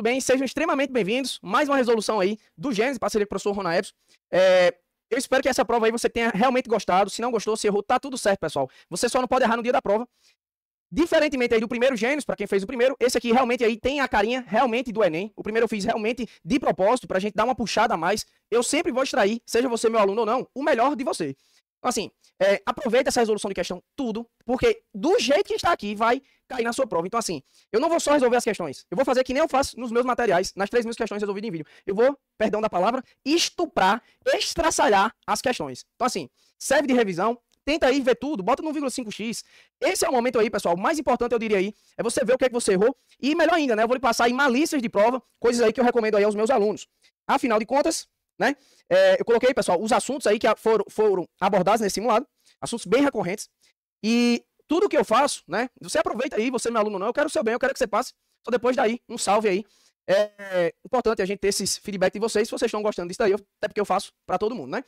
bem, sejam extremamente bem-vindos. Mais uma resolução aí do Gênesis, parceria com o professor Ronald Epson. Eu espero que essa prova aí você tenha realmente gostado. Se não gostou, se errou, tá tudo certo, pessoal. Você só não pode errar no dia da prova. Diferentemente aí do primeiro Gênesis, para quem fez o primeiro, esse aqui realmente aí tem a carinha realmente do Enem. O primeiro eu fiz realmente de propósito, pra gente dar uma puxada a mais. Eu sempre vou extrair, seja você meu aluno ou não, o melhor de você. Então, assim, aproveita essa resolução de questão tudo, porque do jeito que está aqui vai cair na sua prova. Então, assim, eu não vou só resolver as questões. Eu vou fazer que nem eu faço nos meus materiais, nas 3.000 questões resolvidas em vídeo. Eu vou, perdão da palavra, estuprar, estraçalhar as questões. Então, assim, serve de revisão. Tenta aí ver tudo, bota no 1,5x. Esse é o momento aí, pessoal, o mais importante eu diria aí, é você ver o que é que você errou. E melhor ainda, né, eu vou lhe passar aí malícias de prova, coisas aí que eu recomendo aí aos meus alunos. Afinal de contas, né, eu coloquei, pessoal, os assuntos aí que foram abordados nesse simulado, assuntos bem recorrentes. E tudo que eu faço, né, você aproveita aí, você meu aluno não, eu quero o seu bem, eu quero que você passe. Só depois daí, um salve aí. É importante a gente ter esses feedback de vocês, se vocês estão gostando disso daí, até porque eu faço pra todo mundo, né.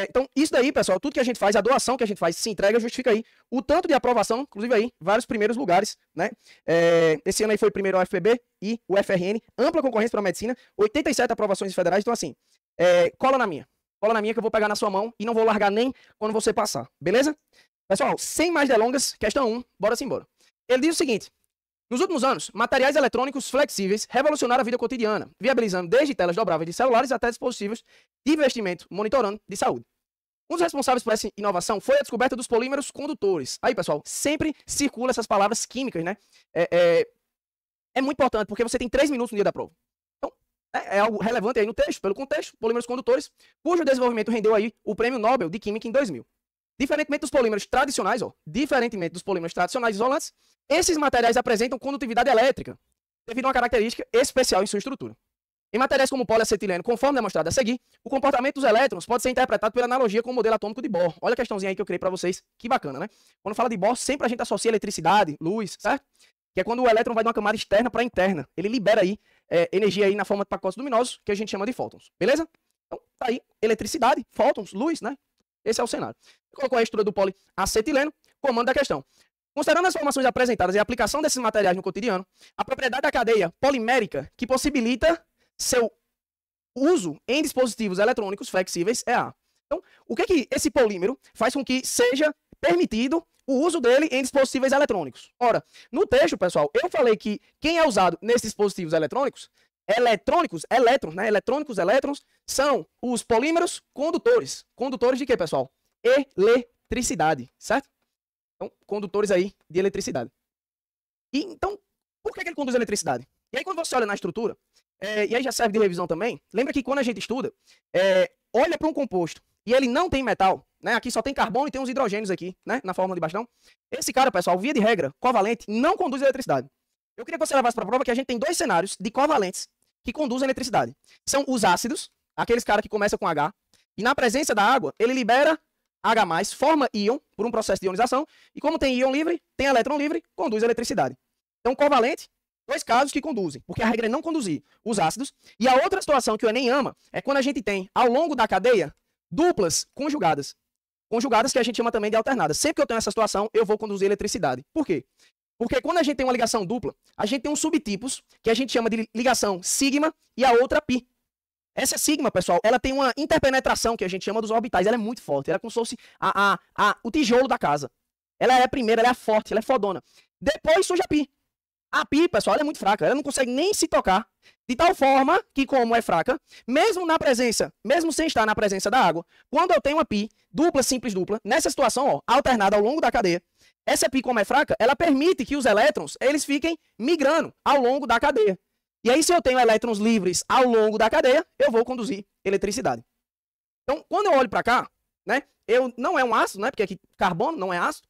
Então, isso daí, pessoal, tudo que a gente faz, a doação que a gente faz, se entrega, justifica aí o tanto de aprovação, inclusive aí, vários primeiros lugares, né? Esse ano aí foi primeiro o UFPB e o FRN, ampla concorrência para a medicina, 87 aprovações federais, então assim, cola na minha que eu vou pegar na sua mão e não vou largar nem quando você passar, beleza? Pessoal, sem mais delongas, questão 1, bora-se embora. Ele diz o seguinte: nos últimos anos, materiais eletrônicos flexíveis revolucionaram a vida cotidiana, viabilizando desde telas dobráveis de celulares até dispositivos de investimento monitorando de saúde. Um dos responsáveis por essa inovação foi a descoberta dos polímeros condutores. Aí, pessoal, sempre circula essas palavras químicas, né? É muito importante, porque você tem 3 minutos no dia da prova. Então, é algo relevante aí no texto, pelo contexto, polímeros condutores, cujo desenvolvimento rendeu aí o Prêmio Nobel de Química em 2000. Diferentemente dos polímeros tradicionais, isolantes, esses materiais apresentam condutividade elétrica, devido a uma característica especial em sua estrutura. Em materiais como o poliacetileno, conforme demonstrado a seguir, o comportamento dos elétrons pode ser interpretado pela analogia com o modelo atômico de Bohr. Olha a questãozinha aí que eu criei para vocês, que bacana, né? Quando fala de Bohr, sempre a gente associa eletricidade, luz, certo? Que é quando o elétron vai de uma camada externa para interna. Ele libera aí energia aí na forma de pacotes luminosos, que a gente chama de fótons, beleza? Então, tá aí, eletricidade, fótons, luz, né? Esse é o cenário. Colocou a estrutura do poliacetileno, comando da questão. Considerando as informações apresentadas e a aplicação desses materiais no cotidiano, a propriedade da cadeia polimérica que possibilita seu uso em dispositivos eletrônicos flexíveis é A. Então, o que esse polímero faz com que seja permitido o uso dele em dispositivos eletrônicos? Ora, no texto, pessoal, eu falei que quem é usado nesses dispositivos eletrônicos, elétrons, né? Elétrons, são os polímeros condutores. Condutores de quê, pessoal? Eletricidade, certo? Então, condutores aí de eletricidade. E, então, por que ele conduz eletricidade? E aí, quando você olha na estrutura, e aí já serve de revisão também, lembra que quando a gente estuda, olha para um composto e ele não tem metal, né? Aqui só tem carbono e tem uns hidrogênios aqui, né? Na fórmula de bastão. Esse cara, pessoal, via de regra, covalente, não conduz eletricidade. Eu queria que você levasse para a prova que a gente tem 2 cenários de covalentes que conduzem eletricidade. São os ácidos, aqueles caras que começam com H, e na presença da água, ele libera H+, forma íon por um processo de ionização, e como tem íon livre, tem elétron livre, conduz eletricidade. Então, covalente, 2 casos que conduzem, porque a regra é não conduzir os ácidos. E a outra situação que o Enem ama é quando a gente tem, ao longo da cadeia, duplas conjugadas. Conjugadas que a gente chama também de alternadas. Sempre que eu tenho essa situação, eu vou conduzir eletricidade. Por quê? Porque quando a gente tem uma ligação dupla, a gente tem uns subtipos que a gente chama de ligação sigma e a outra pi. Essa sigma, pessoal, ela tem uma interpenetração que a gente chama dos orbitais. Ela é muito forte. Ela é como se fosse o tijolo da casa. Ela é a primeira, ela é a forte, ela é fodona. Depois surge a pi. A pi, pessoal, ela é muito fraca. Ela não consegue nem se tocar. De tal forma que, como é fraca, mesmo sem estar na presença da água, quando eu tenho uma pi dupla, simples dupla, nessa situação, ó, alternada ao longo da cadeia, essa pi, como é fraca, ela permite que os elétrons, eles fiquem migrando ao longo da cadeia. E aí, se eu tenho elétrons livres ao longo da cadeia, eu vou conduzir eletricidade. Então, quando eu olho para cá, né, não é um ácido, né, porque aqui carbono não é ácido.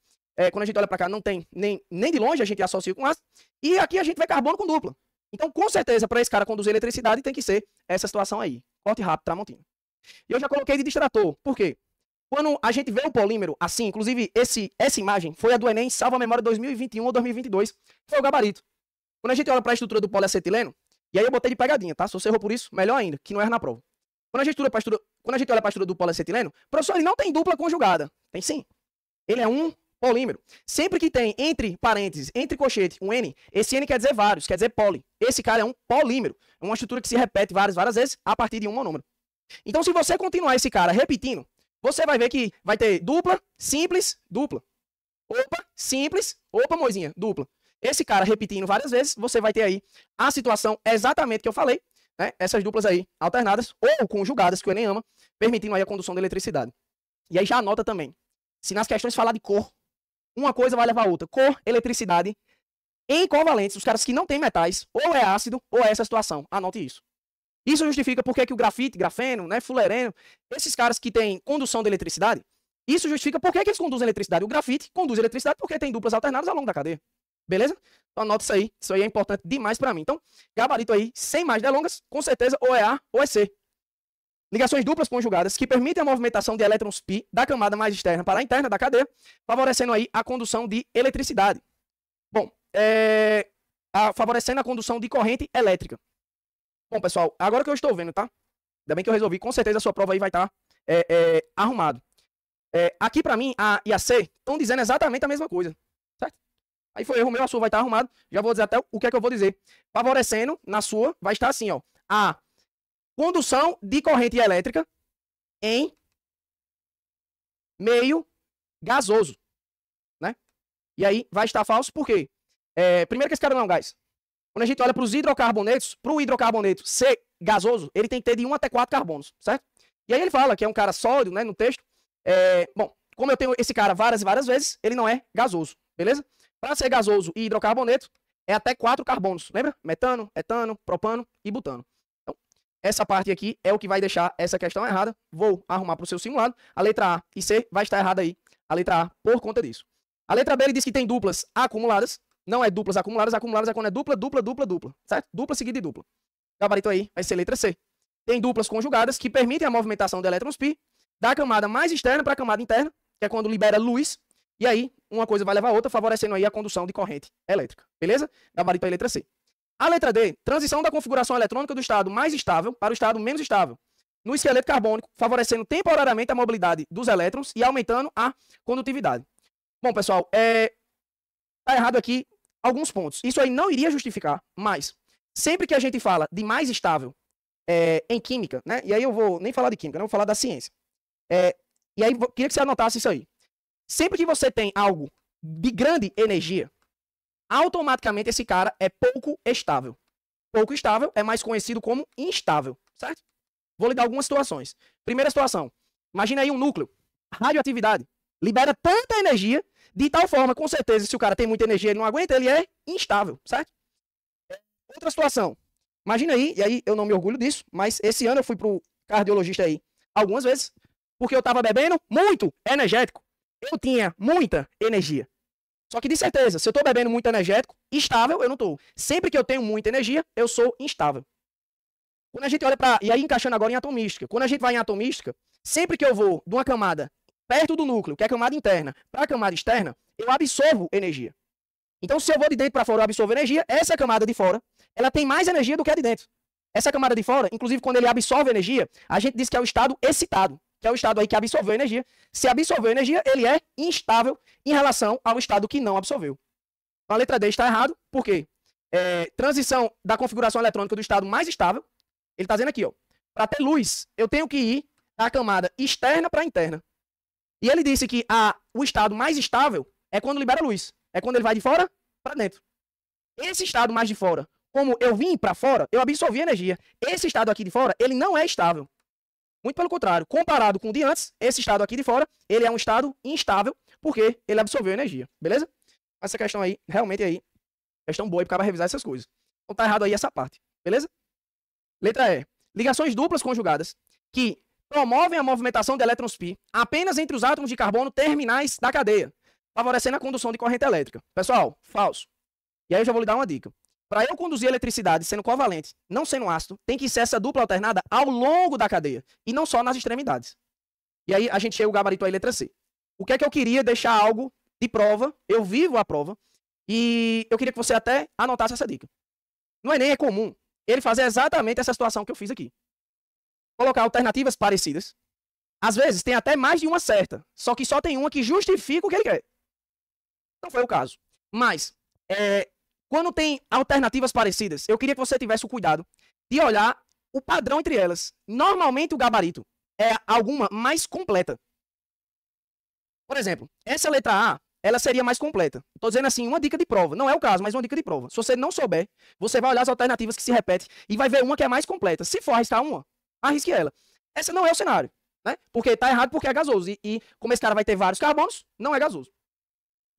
Quando a gente olha para cá, não tem nem de longe, a gente associa com ácido. E aqui a gente vê carbono com dupla. Então, com certeza, para esse cara conduzir eletricidade, tem que ser essa situação aí. Corte rápido, Tramontina. E eu já coloquei de distrator. Por quê? Quando a gente vê o polímero assim, inclusive essa imagem foi a do Enem, salva a memória 2021 ou 2022, foi o gabarito. Quando a gente olha para a estrutura do poliacetileno, e aí eu botei de pegadinha, tá? Se você errou por isso, melhor ainda, que não erra na prova. Quando a gente olha para a estrutura do poliacetileno, professor, ele não tem dupla conjugada. Tem sim. Ele é um Polímero. Sempre que tem entre parênteses, entre colchete, um N, esse N quer dizer vários, quer dizer poli. Esse cara é um polímero. É uma estrutura que se repete várias vezes a partir de um monômero. Então, se você continuar esse cara repetindo, você vai ver que vai ter dupla, simples, dupla. Opa, simples, opa, moisinha, dupla. Esse cara repetindo várias vezes, você vai ter aí a situação exatamente que eu falei, né? Essas duplas aí alternadas ou conjugadas, que o Enem ama, permitindo aí a condução da eletricidade. E aí já anota também, se nas questões falar de cor, uma coisa vai levar a outra. Cor, eletricidade, em covalentes, os caras que não têm metais, ou é ácido, ou é essa situação. Anote isso. Isso justifica porque que o grafite, grafeno, né, fulereno, esses caras que têm condução de eletricidade, isso justifica porque que eles conduzem eletricidade. O grafite conduz eletricidade porque tem duplas alternadas ao longo da cadeia. Beleza? Então anota isso aí é importante demais para mim. Então, gabarito aí, sem mais delongas, com certeza ou é A ou é C. Ligações duplas conjugadas que permitem a movimentação de elétrons π da camada mais externa para a interna da cadeia, favorecendo aí a condução de eletricidade. Bom, favorecendo a condução de corrente elétrica. Bom, pessoal, agora que eu estou vendo, tá? Ainda bem que eu resolvi, com certeza a sua prova aí vai estar arrumado. Aqui para mim, A e a C estão dizendo exatamente a mesma coisa, certo? Aí foi erro meu, a sua vai estar arrumado. Já vou dizer até o que é que eu vou dizer. Favorecendo, na sua, vai estar assim, ó. A condução de corrente elétrica em meio gasoso, né? E aí vai estar falso, por quê? Primeiro que esse cara não é um gás. Quando a gente olha para os hidrocarbonetos, para o hidrocarboneto ser gasoso, ele tem que ter de 1 até 4 carbonos, certo? E aí ele fala que é um cara sólido, né, no texto. Bom, como eu tenho esse cara várias e várias vezes, ele não é gasoso, beleza? Para ser gasoso e hidrocarboneto, é até 4 carbonos, lembra? Metano, etano, propano e butano. Então, essa parte aqui é o que vai deixar essa questão errada. Vou arrumar para o seu simulado. A letra A e C vai estar errada aí. A letra A por conta disso. A letra B ele diz que tem duplas acumuladas. Não é duplas acumuladas. Acumuladas é quando é dupla, dupla, dupla, dupla. Certo? Dupla seguida de dupla. Gabarito aí vai ser letra C. Tem duplas conjugadas que permitem a movimentação de elétrons π da camada mais externa para a camada interna, que é quando libera luz. E aí, uma coisa vai levar a outra, favorecendo aí a condução de corrente elétrica. Beleza? Gabarito aí letra C. A letra D, transição da configuração eletrônica do estado mais estável para o estado menos estável no esqueleto carbônico, favorecendo temporariamente a mobilidade dos elétrons e aumentando a condutividade. Bom, pessoal, tá errado aqui alguns pontos. Isso aí não iria justificar, mas sempre que a gente fala de mais estável em química, né? E aí eu vou nem falar de química, não vou falar da ciência. E aí queria que você anotasse isso aí. Sempre que você tem algo de grande energia, automaticamente esse cara é pouco estável. Pouco estável é mais conhecido como instável, certo? Vou lhe dar algumas situações. Primeira situação. Imagina aí um núcleo. Radioatividade. Libera tanta energia, de tal forma, com certeza, se o cara tem muita energia e ele não aguenta, ele é instável, certo? Outra situação. Imagina aí, e aí eu não me orgulho disso, mas esse ano eu fui pro cardiologista aí algumas vezes, porque eu tava bebendo muito energético. Eu tinha muita energia. Só que de certeza, se eu tô bebendo muito energético, estável eu não tô. Sempre que eu tenho muita energia, eu sou instável. Quando a gente olha para... E aí encaixando agora em atomística. Quando a gente vai em atomística, sempre que eu vou de uma camada perto do núcleo, que é a camada interna, para a camada externa, eu absorvo energia. Então, se eu vou de dentro para fora, eu absorvo energia. Essa camada de fora, ela tem mais energia do que a de dentro. Essa camada de fora, inclusive quando ele absorve energia, a gente diz que é o estado excitado, que é o estado aí que absorveu energia. Se absorveu energia, ele é instável em relação ao estado que não absorveu. Então, a letra D está errado, por quê? Transição da configuração eletrônica do estado mais estável. Ele está dizendo aqui, ó, para ter luz, eu tenho que ir da camada externa para a interna. E ele disse que o estado mais estável é quando libera luz. É quando ele vai de fora para dentro. Esse estado mais de fora, como eu vim para fora, eu absorvi energia. Esse estado aqui de fora, ele não é estável. Muito pelo contrário. Comparado com o de antes, esse estado aqui de fora, ele é um estado instável, porque ele absorveu energia. Beleza? Essa questão aí, realmente aí, questão boa aí para revisar essas coisas. Então tá errado aí essa parte. Beleza? Letra E. Ligações duplas conjugadas que promovem a movimentação de elétrons π apenas entre os átomos de carbono terminais da cadeia, favorecendo a condução de corrente elétrica. Pessoal, falso. E aí eu já vou lhe dar uma dica. Para eu conduzir eletricidade sendo covalente, não sendo ácido, tem que ser essa dupla alternada ao longo da cadeia, e não só nas extremidades. E aí a gente chega o gabarito aí, letra C. O que é que eu queria deixar algo de prova, eu vivo a prova, e eu queria que você até anotasse essa dica. No Enem é comum ele fazer exatamente essa situação que eu fiz aqui. Colocar alternativas parecidas. Às vezes tem até mais de uma certa, só que só tem uma que justifica o que ele quer. Não foi o caso. Mas, quando tem alternativas parecidas, eu queria que você tivesse o cuidado de olhar o padrão entre elas. Normalmente o gabarito é alguma mais completa. Por exemplo, essa letra A, ela seria mais completa. Estou dizendo assim, uma dica de prova. Não é o caso, mas uma dica de prova. Se você não souber, você vai olhar as alternativas que se repetem e vai ver uma que é mais completa. Se for arriscar uma, arrisque ela. Essa não é o cenário, né? Porque está errado porque é gasoso. E como esse cara vai ter vários carbonos, não é gasoso.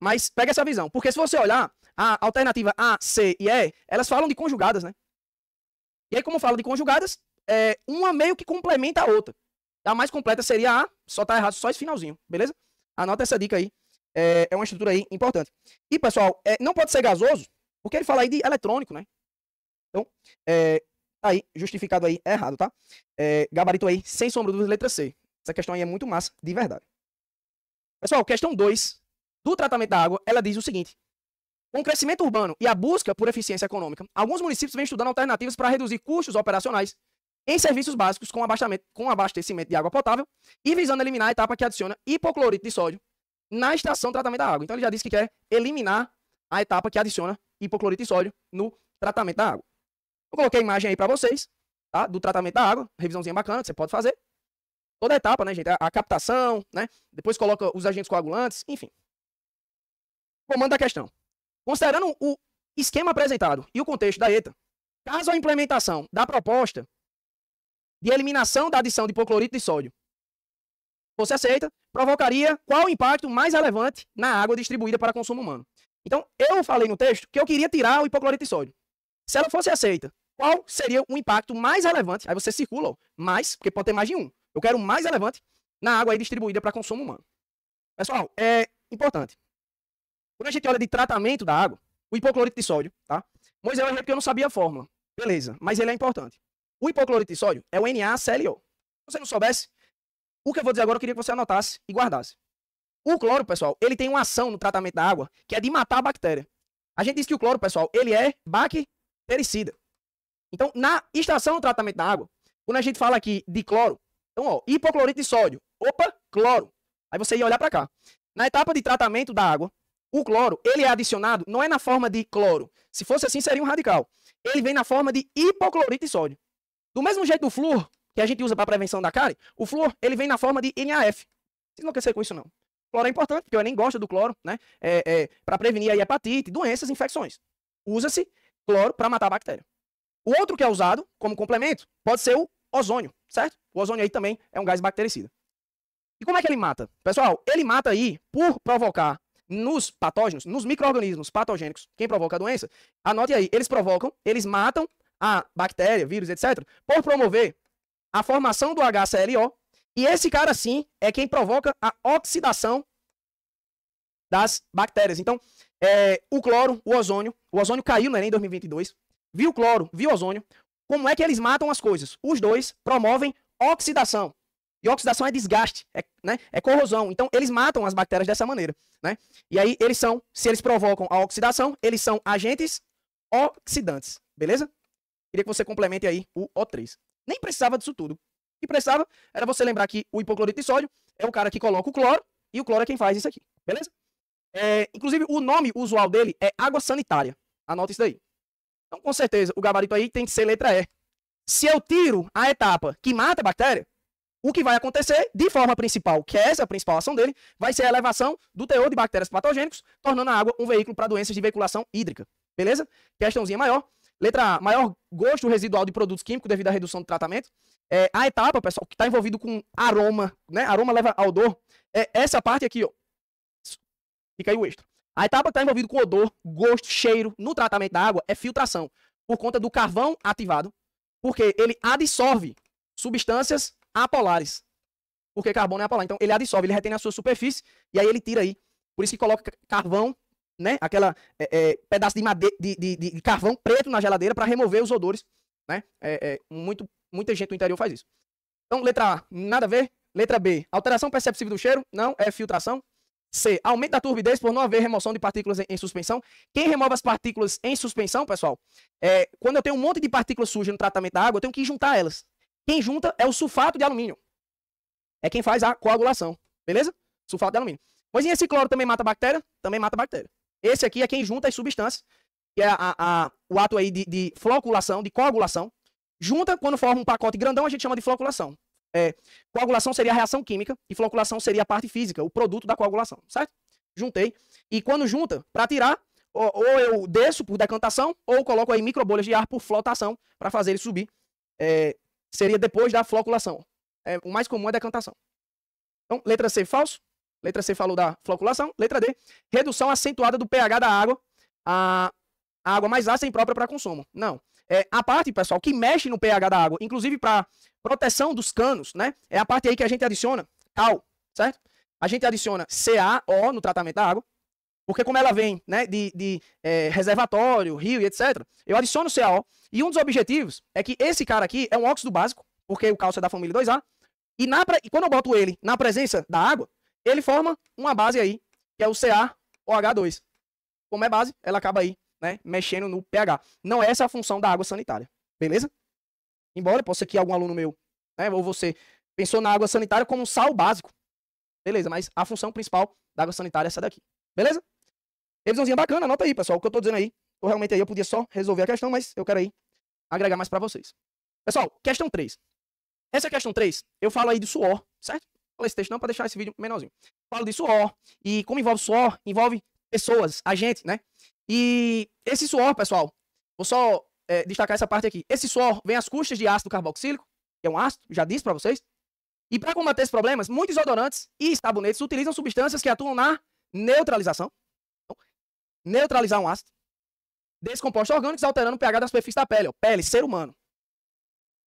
Mas pega essa visão. Porque se você olhar, a alternativa A, C e E, elas falam de conjugadas, né? E aí, como fala de conjugadas, uma meio que complementa a outra. A mais completa seria a, só tá errado só esse finalzinho, beleza? Anota essa dica aí. É uma estrutura aí importante. E, pessoal, não pode ser gasoso, porque ele fala aí de eletrônico, né? Então, tá aí, justificado aí, é errado, tá? Gabarito aí, sem sombra de dúvida, letra C. Essa questão aí é muito massa, de verdade. Pessoal, questão 2 do tratamento da água, ela diz o seguinte. Com o crescimento urbano e a busca por eficiência econômica, alguns municípios vêm estudando alternativas para reduzir custos operacionais em serviços básicos com abastecimento de água potável e visando eliminar a etapa que adiciona hipoclorito de sódio na estação de tratamento da água. Então ele já disse que quer eliminar a etapa que adiciona hipoclorito de sódio no tratamento da água. Eu coloquei a imagem aí para vocês, tá? Do tratamento da água, revisãozinha bacana que você pode fazer. Toda a etapa, né, gente? A captação, né? Depois coloca os agentes coagulantes, enfim. Comando da questão. Considerando o esquema apresentado e o contexto da ETA, caso a implementação da proposta de eliminação da adição de hipoclorito de sódio fosse aceita, provocaria qual o impacto mais relevante na água distribuída para consumo humano. Então, eu falei no texto que eu queria tirar o hipoclorito de sódio. Se ela fosse aceita, qual seria o impacto mais relevante? Aí você circula, mais, porque pode ter mais de um. Eu quero o mais relevante na água aí distribuída para consumo humano. Pessoal, é importante. Quando a gente olha de tratamento da água, o hipoclorito de sódio, tá? Moisés, eu errei porque eu não sabia a fórmula. Beleza, mas ele é importante. O hipoclorito de sódio é o NaClO. Se você não soubesse, o que eu vou dizer agora eu queria que você anotasse e guardasse. O cloro, pessoal, ele tem uma ação no tratamento da água que é de matar a bactéria. A gente diz que o cloro, pessoal, ele é bactericida. Então, na estação de tratamento da água, quando a gente fala aqui de cloro, então, ó, hipoclorito de sódio, opa, cloro. Aí você ia olhar para cá. Na etapa de tratamento da água, o cloro, ele é adicionado, não é na forma de cloro. Se fosse assim, seria um radical. Ele vem na forma de hipoclorito de sódio. Do mesmo jeito do flúor, que a gente usa para prevenção da cárie, o flúor, ele vem na forma de NaF. Vocês não querem com isso, não. O cloro é importante, porque eu nem gosto do cloro, né? Para prevenir aí hepatite, doenças, infecções. Usa-se cloro para matar a bactéria. O outro que é usado como complemento pode ser o ozônio, certo? O ozônio aí também é um gás bactericida. E como é que ele mata? Pessoal, ele mata aí por provocar nos patógenos, nos micro-organismos patogênicos, quem provoca a doença, anote aí, eles matam a bactéria, vírus, etc., por promover a formação do HClO, e esse cara, sim, é quem provoca a oxidação das bactérias. Então, o cloro, o ozônio caiu no Enem em 2022, viu cloro, viu ozônio, como é que eles matam as coisas? Os dois promovem oxidação. E oxidação é desgaste, é corrosão. Então, eles matam as bactérias dessa maneira, né? E aí, se eles provocam a oxidação, eles são agentes oxidantes, beleza? Queria que você complemente aí o O3. Nem precisava disso tudo. O que precisava era você lembrar que o hipoclorito de sódio é o cara que coloca o cloro, e o cloro é quem faz isso aqui, beleza? Inclusive, o nome usual dele é água sanitária. Anota isso daí. Então, com certeza, o gabarito aí tem que ser letra E. Se eu tiro a etapa que mata a bactéria, o que vai acontecer, de forma principal, que é essa a principal ação dele, vai ser a elevação do teor de bactérias patogênicos, tornando a água um veículo para doenças de veiculação hídrica. Beleza? Questãozinha maior. Letra A, maior gosto residual de produtos químicos devido à redução do tratamento. A etapa, pessoal, que está envolvido com aroma, né? Aroma leva a odor. Essa parte aqui, ó. Fica aí o extra. A etapa que está envolvida com odor, gosto, cheiro no tratamento da água é filtração. Por conta do carvão ativado, porque ele absorve substâncias apolares. Porque carbono é apolar. Então, ele absorve, ele retém a sua superfície, e aí ele tira aí. Por isso que coloca carvão, né? Aquela pedaço de carvão preto na geladeira para remover os odores, né? Muita gente no interior faz isso. Então, letra A, nada a ver. Letra B, alteração perceptível do cheiro, não, é filtração. C, aumento da turbidez por não haver remoção de partículas em suspensão. Quem remove as partículas em suspensão, pessoal, quando eu tenho um monte de partículas sujas no tratamento da água, eu tenho que juntar elas. Quem junta é o sulfato de alumínio. É quem faz a coagulação, beleza? Sulfato de alumínio. Moisinha, esse cloro também mata bactéria? Também mata bactéria. Esse aqui é quem junta as substâncias, que é o ato aí de floculação, de coagulação. Junta, quando forma um pacote grandão, a gente chama de floculação. Coagulação seria a reação química e floculação seria a parte física, o produto da coagulação, certo? Juntei. E quando junta, para tirar, ou eu desço por decantação, ou coloco aí microbolhas de ar por flotação, para fazer ele subir. Seria depois da floculação. O mais comum é decantação. Então, letra C, falso. Letra C falou da floculação. Letra D, redução acentuada do pH da água. A água mais ácida e imprópria para consumo. Não. A parte, pessoal, que mexe no pH da água, inclusive para proteção dos canos, né? É a parte aí que a gente adiciona cal, certo? A gente adiciona CaO no tratamento da água, porque como ela vem, né, de reservatório, rio e etc., eu adiciono CaO, e um dos objetivos é que esse cara aqui é um óxido básico, porque o cálcio é da família 2A, e quando eu boto ele na presença da água, ele forma uma base aí, que é o CaOH2. Como é base, ela acaba aí, né, mexendo no pH. Não é essa a função da água sanitária, beleza? Embora possa aqui algum aluno meu, né, ou você pensou na água sanitária como um sal básico, beleza? Mas a função principal da água sanitária é essa daqui, beleza? Revisãozinha bacana, anota aí, pessoal, o que eu tô dizendo aí. Eu realmente aí eu podia só resolver a questão, mas eu quero aí agregar mais para vocês. Pessoal, questão 3. Essa questão 3, eu falo aí de suor, certo? Fala esse texto não para deixar esse vídeo menorzinho. Falo de suor, e como envolve suor, envolve pessoas, a gente, né? E esse suor, pessoal, vou só destacar essa parte aqui. Esse suor vem às custas de ácido carboxílico, que é um ácido, já disse para vocês. E para combater esses problemas, muitos desodorantes e sabonetes utilizam substâncias que atuam na neutralização. Então, neutralizar um ácido. Descompostos orgânicos alterando o pH da superfície da pele, ó, pele, ser humano.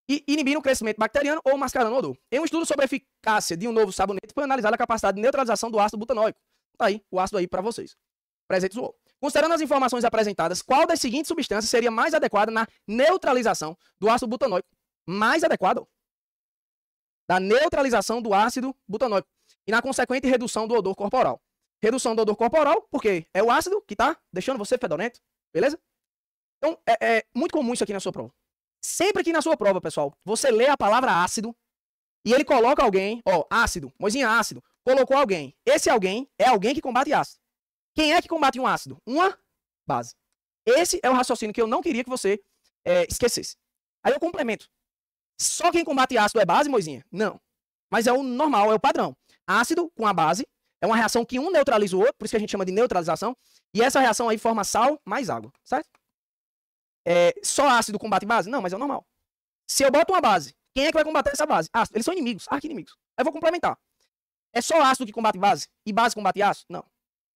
E inibindo o crescimento bacteriano ou mascarando o odor. Em um estudo sobre a eficácia de um novo sabonete, foi analisada a capacidade de neutralização do ácido butanóico. Tá aí o ácido aí para vocês. Presente suor. Considerando as informações apresentadas, qual das seguintes substâncias seria mais adequada na neutralização do ácido butanóico? Mais adequado? Da neutralização do ácido butanóico. E na consequente redução do odor corporal. Redução do odor corporal, porque é o ácido que está deixando você fedorento. Beleza? Então, é muito comum isso aqui na sua prova. Sempre que na sua prova, pessoal, você lê a palavra ácido e ele coloca alguém, ó, ácido, Moisinha, ácido, colocou alguém. Esse alguém é alguém que combate ácido. Quem é que combate um ácido? Uma base. Esse é o raciocínio que eu não queria que você esquecesse. Aí eu complemento. Só quem combate ácido é base, Moisinha? Não. Mas é o normal, é o padrão. Ácido com a base é uma reação que um neutraliza o outro, por isso que a gente chama de neutralização. E essa reação aí forma sal mais água, certo? Só ácido combate base? Não, mas é o normal. Se eu boto uma base, quem é que vai combater essa base? Ácido. Eles são inimigos, arqui-inimigos. Aí eu vou complementar. É só ácido que combate base? E base combate ácido? Não.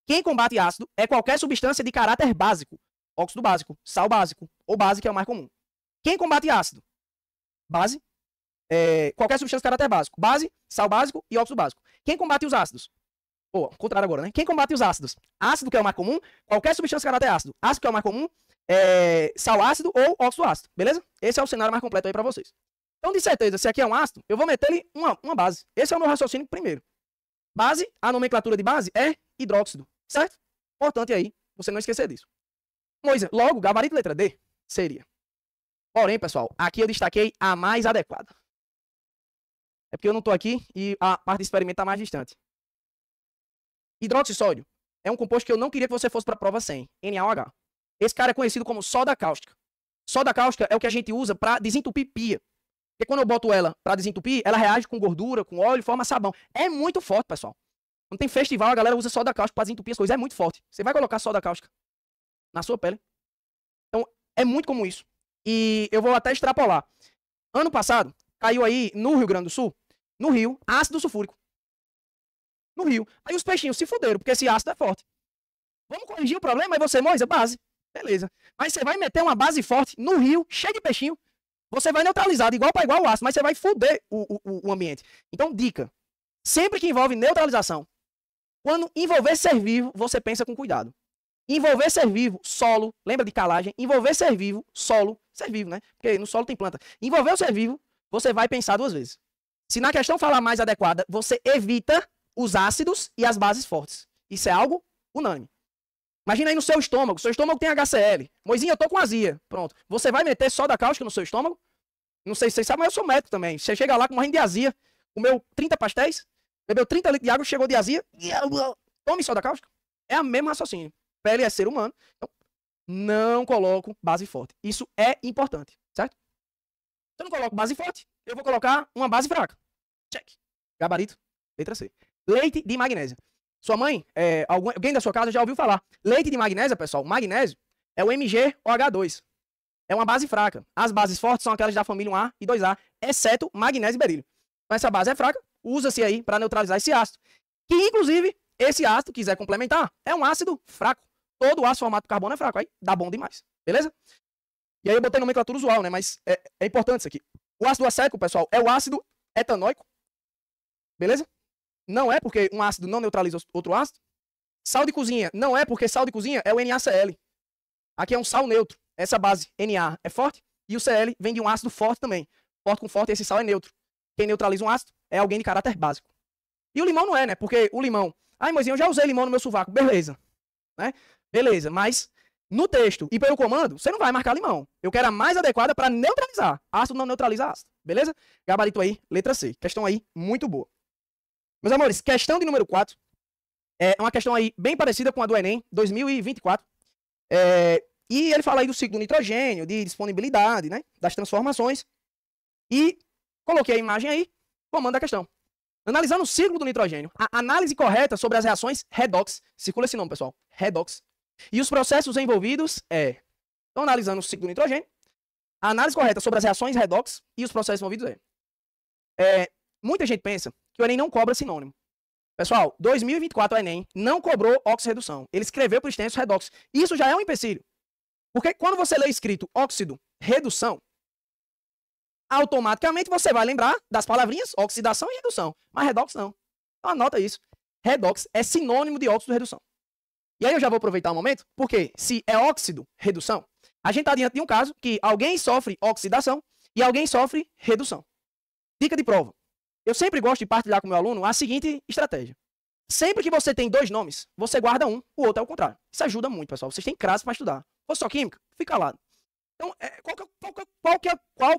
Quem combate ácido é qualquer substância de caráter básico. Óxido básico, sal básico, ou base, que é o mais comum. Quem combate ácido? Base. Qualquer substância de caráter básico. Base, sal básico e óxido básico. Quem combate os ácidos? Ao contrário agora, né? Quem combate os ácidos? Ácido, que é o mais comum. Qualquer substância de caráter ácido. Ácido, que é o mais comum. Sal ácido ou óxido ácido. Beleza? Esse é o cenário mais completo aí pra vocês. Então, de certeza, se aqui é um ácido, eu vou meter ele uma base. Esse é o meu raciocínio primeiro. Base, a nomenclatura de base é hidróxido. Certo? Importante aí, você não esquecer disso. Moisa, logo, gabarito letra D seria. Porém, pessoal, aqui eu destaquei a mais adequada. É porque eu não estou aqui e a parte de experimento está mais distante. Hidróxido de sódio é um composto que eu não queria que você fosse para a prova sem, NaOH. Esse cara é conhecido como soda cáustica. Soda cáustica é o que a gente usa para desentupir pia. Porque quando eu boto ela para desentupir, ela reage com gordura, com óleo e forma sabão. É muito forte, pessoal. Quando tem festival, a galera usa soda cáustica para desentupir as coisas. É muito forte. Você vai colocar soda cáustica na sua pele. Então, é muito comum isso. E eu vou até extrapolar. Ano passado, caiu aí no Rio Grande do Sul, no rio, ácido sulfúrico. No rio. Aí os peixinhos se fuderam, porque esse ácido é forte. Vamos corrigir o problema? Aí você, Moisa, base. Beleza. Mas você vai meter uma base forte no rio, cheio de peixinho. Você vai neutralizar de igual para igual o ácido, mas você vai fuder o ambiente. Então, dica. Sempre que envolve neutralização, quando envolver ser vivo, você pensa com cuidado. Envolver ser vivo, solo, lembra de calagem? Envolver ser vivo, solo, ser vivo, né? Porque no solo tem planta. Envolver o ser vivo, você vai pensar duas vezes. Se na questão falar mais adequada, você evita os ácidos e as bases fortes. Isso é algo unânime. Imagina aí no seu estômago tem HCl. Moisinha, eu tô com azia. Pronto. Você vai meter soda cáustica no seu estômago? Não sei se vocês sabem, mas eu sou médico também. Você chega lá morrendo de azia, comeu 30 pastéis, bebeu 30 litros de água, chegou de azia. Tome soda cáustica. É a mesma raciocínio. Pele é ser humano. Então, não coloco base forte. Isso é importante, certo? Se eu não coloco base forte, eu vou colocar uma base fraca. Check. Gabarito, letra C. Leite de magnésia. Sua mãe, alguém da sua casa já ouviu falar. Leite de magnésia, pessoal, magnésio é o MgOH2. É uma base fraca. As bases fortes são aquelas da família 1A e 2A, exceto magnésio e berílio. Então essa base é fraca, usa-se aí para neutralizar esse ácido. Que, inclusive, esse ácido, quiser complementar, é um ácido fraco. Todo ácido formado por carbono é fraco, aí dá bom demais, beleza? E aí eu botei nomenclatura usual, né, mas é importante isso aqui. O ácido acético, pessoal, é o ácido etanóico, beleza? Não é porque um ácido não neutraliza outro ácido. Sal de cozinha, não é porque sal de cozinha é o NaCl. Aqui é um sal neutro. Essa base Na é forte e o Cl vem de um ácido forte também. Forte com forte, esse sal é neutro. Quem neutraliza um ácido é alguém de caráter básico. E o limão não é, né? Porque o limão... Ai, mas eu já usei limão no meu sovaco. Beleza. Né? Beleza, mas no texto e pelo comando, você não vai marcar limão. Eu quero a mais adequada para neutralizar. Ácido não neutraliza ácido. Beleza? Gabarito aí, letra C. Questão aí muito boa. Meus amores, questão de número 4. É uma questão aí bem parecida com a do Enem 2024. E ele fala aí do ciclo do nitrogênio, de disponibilidade, né? Das transformações. E coloquei a imagem aí, comando a questão. Analisando o ciclo do nitrogênio, a análise correta sobre as reações redox, circula esse nome, pessoal, redox, e os processos envolvidos Então, analisando o ciclo do nitrogênio, a análise correta sobre as reações redox e os processos envolvidos muita gente pensa que o Enem não cobra sinônimo. Pessoal, 2024 o Enem não cobrou oxirredução. Ele escreveu por extenso redox. Isso já é um empecilho. Porque quando você lê escrito óxido, redução, automaticamente você vai lembrar das palavrinhas oxidação e redução. Mas redox não. Então anota isso. Redox é sinônimo de óxido redução. E aí eu já vou aproveitar um momento, porque se é óxido, redução, a gente está diante de um caso que alguém sofre oxidação e alguém sofre redução. Dica de prova. Eu sempre gosto de partilhar com o meu aluno a seguinte estratégia. Sempre que você tem dois nomes, você guarda um, o outro é o contrário. Isso ajuda muito, pessoal. Vocês têm crase para estudar. Se fosse só química, fica calado. Então, qual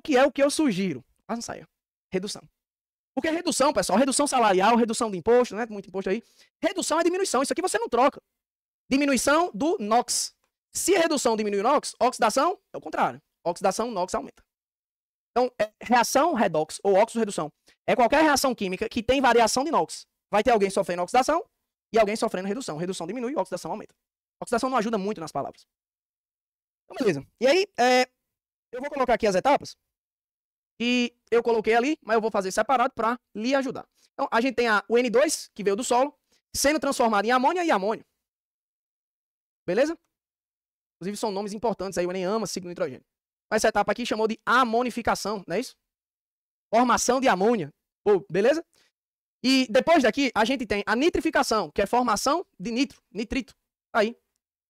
que é o que eu sugiro? Quase não saia. Redução. Porque redução, pessoal, redução salarial, redução de imposto, né? Muito imposto aí. Redução é diminuição. Isso aqui você não troca. Diminuição do NOx. Se a redução diminui o NOx, oxidação é o contrário. Oxidação, NOx aumenta. Então, reação redox ou óxido-redução é qualquer reação química que tem variação de NOx. Vai ter alguém sofrendo oxidação e alguém sofrendo redução. Redução diminui, oxidação aumenta. Oxidação não ajuda muito nas palavras. Então, beleza. E aí, eu vou colocar aqui as etapas que eu coloquei ali, mas eu vou fazer separado para lhe ajudar. Então, a gente tem o N2, que veio do solo, sendo transformado em amônia e amônio. Beleza? Inclusive, são nomes importantes aí, o Enem ama ciclo de nitrogênio. Essa etapa aqui chamou de amonificação, não é isso? Formação de amônia. Pô, beleza? E depois daqui, a gente tem a nitrificação, que é formação de nitrito. Aí,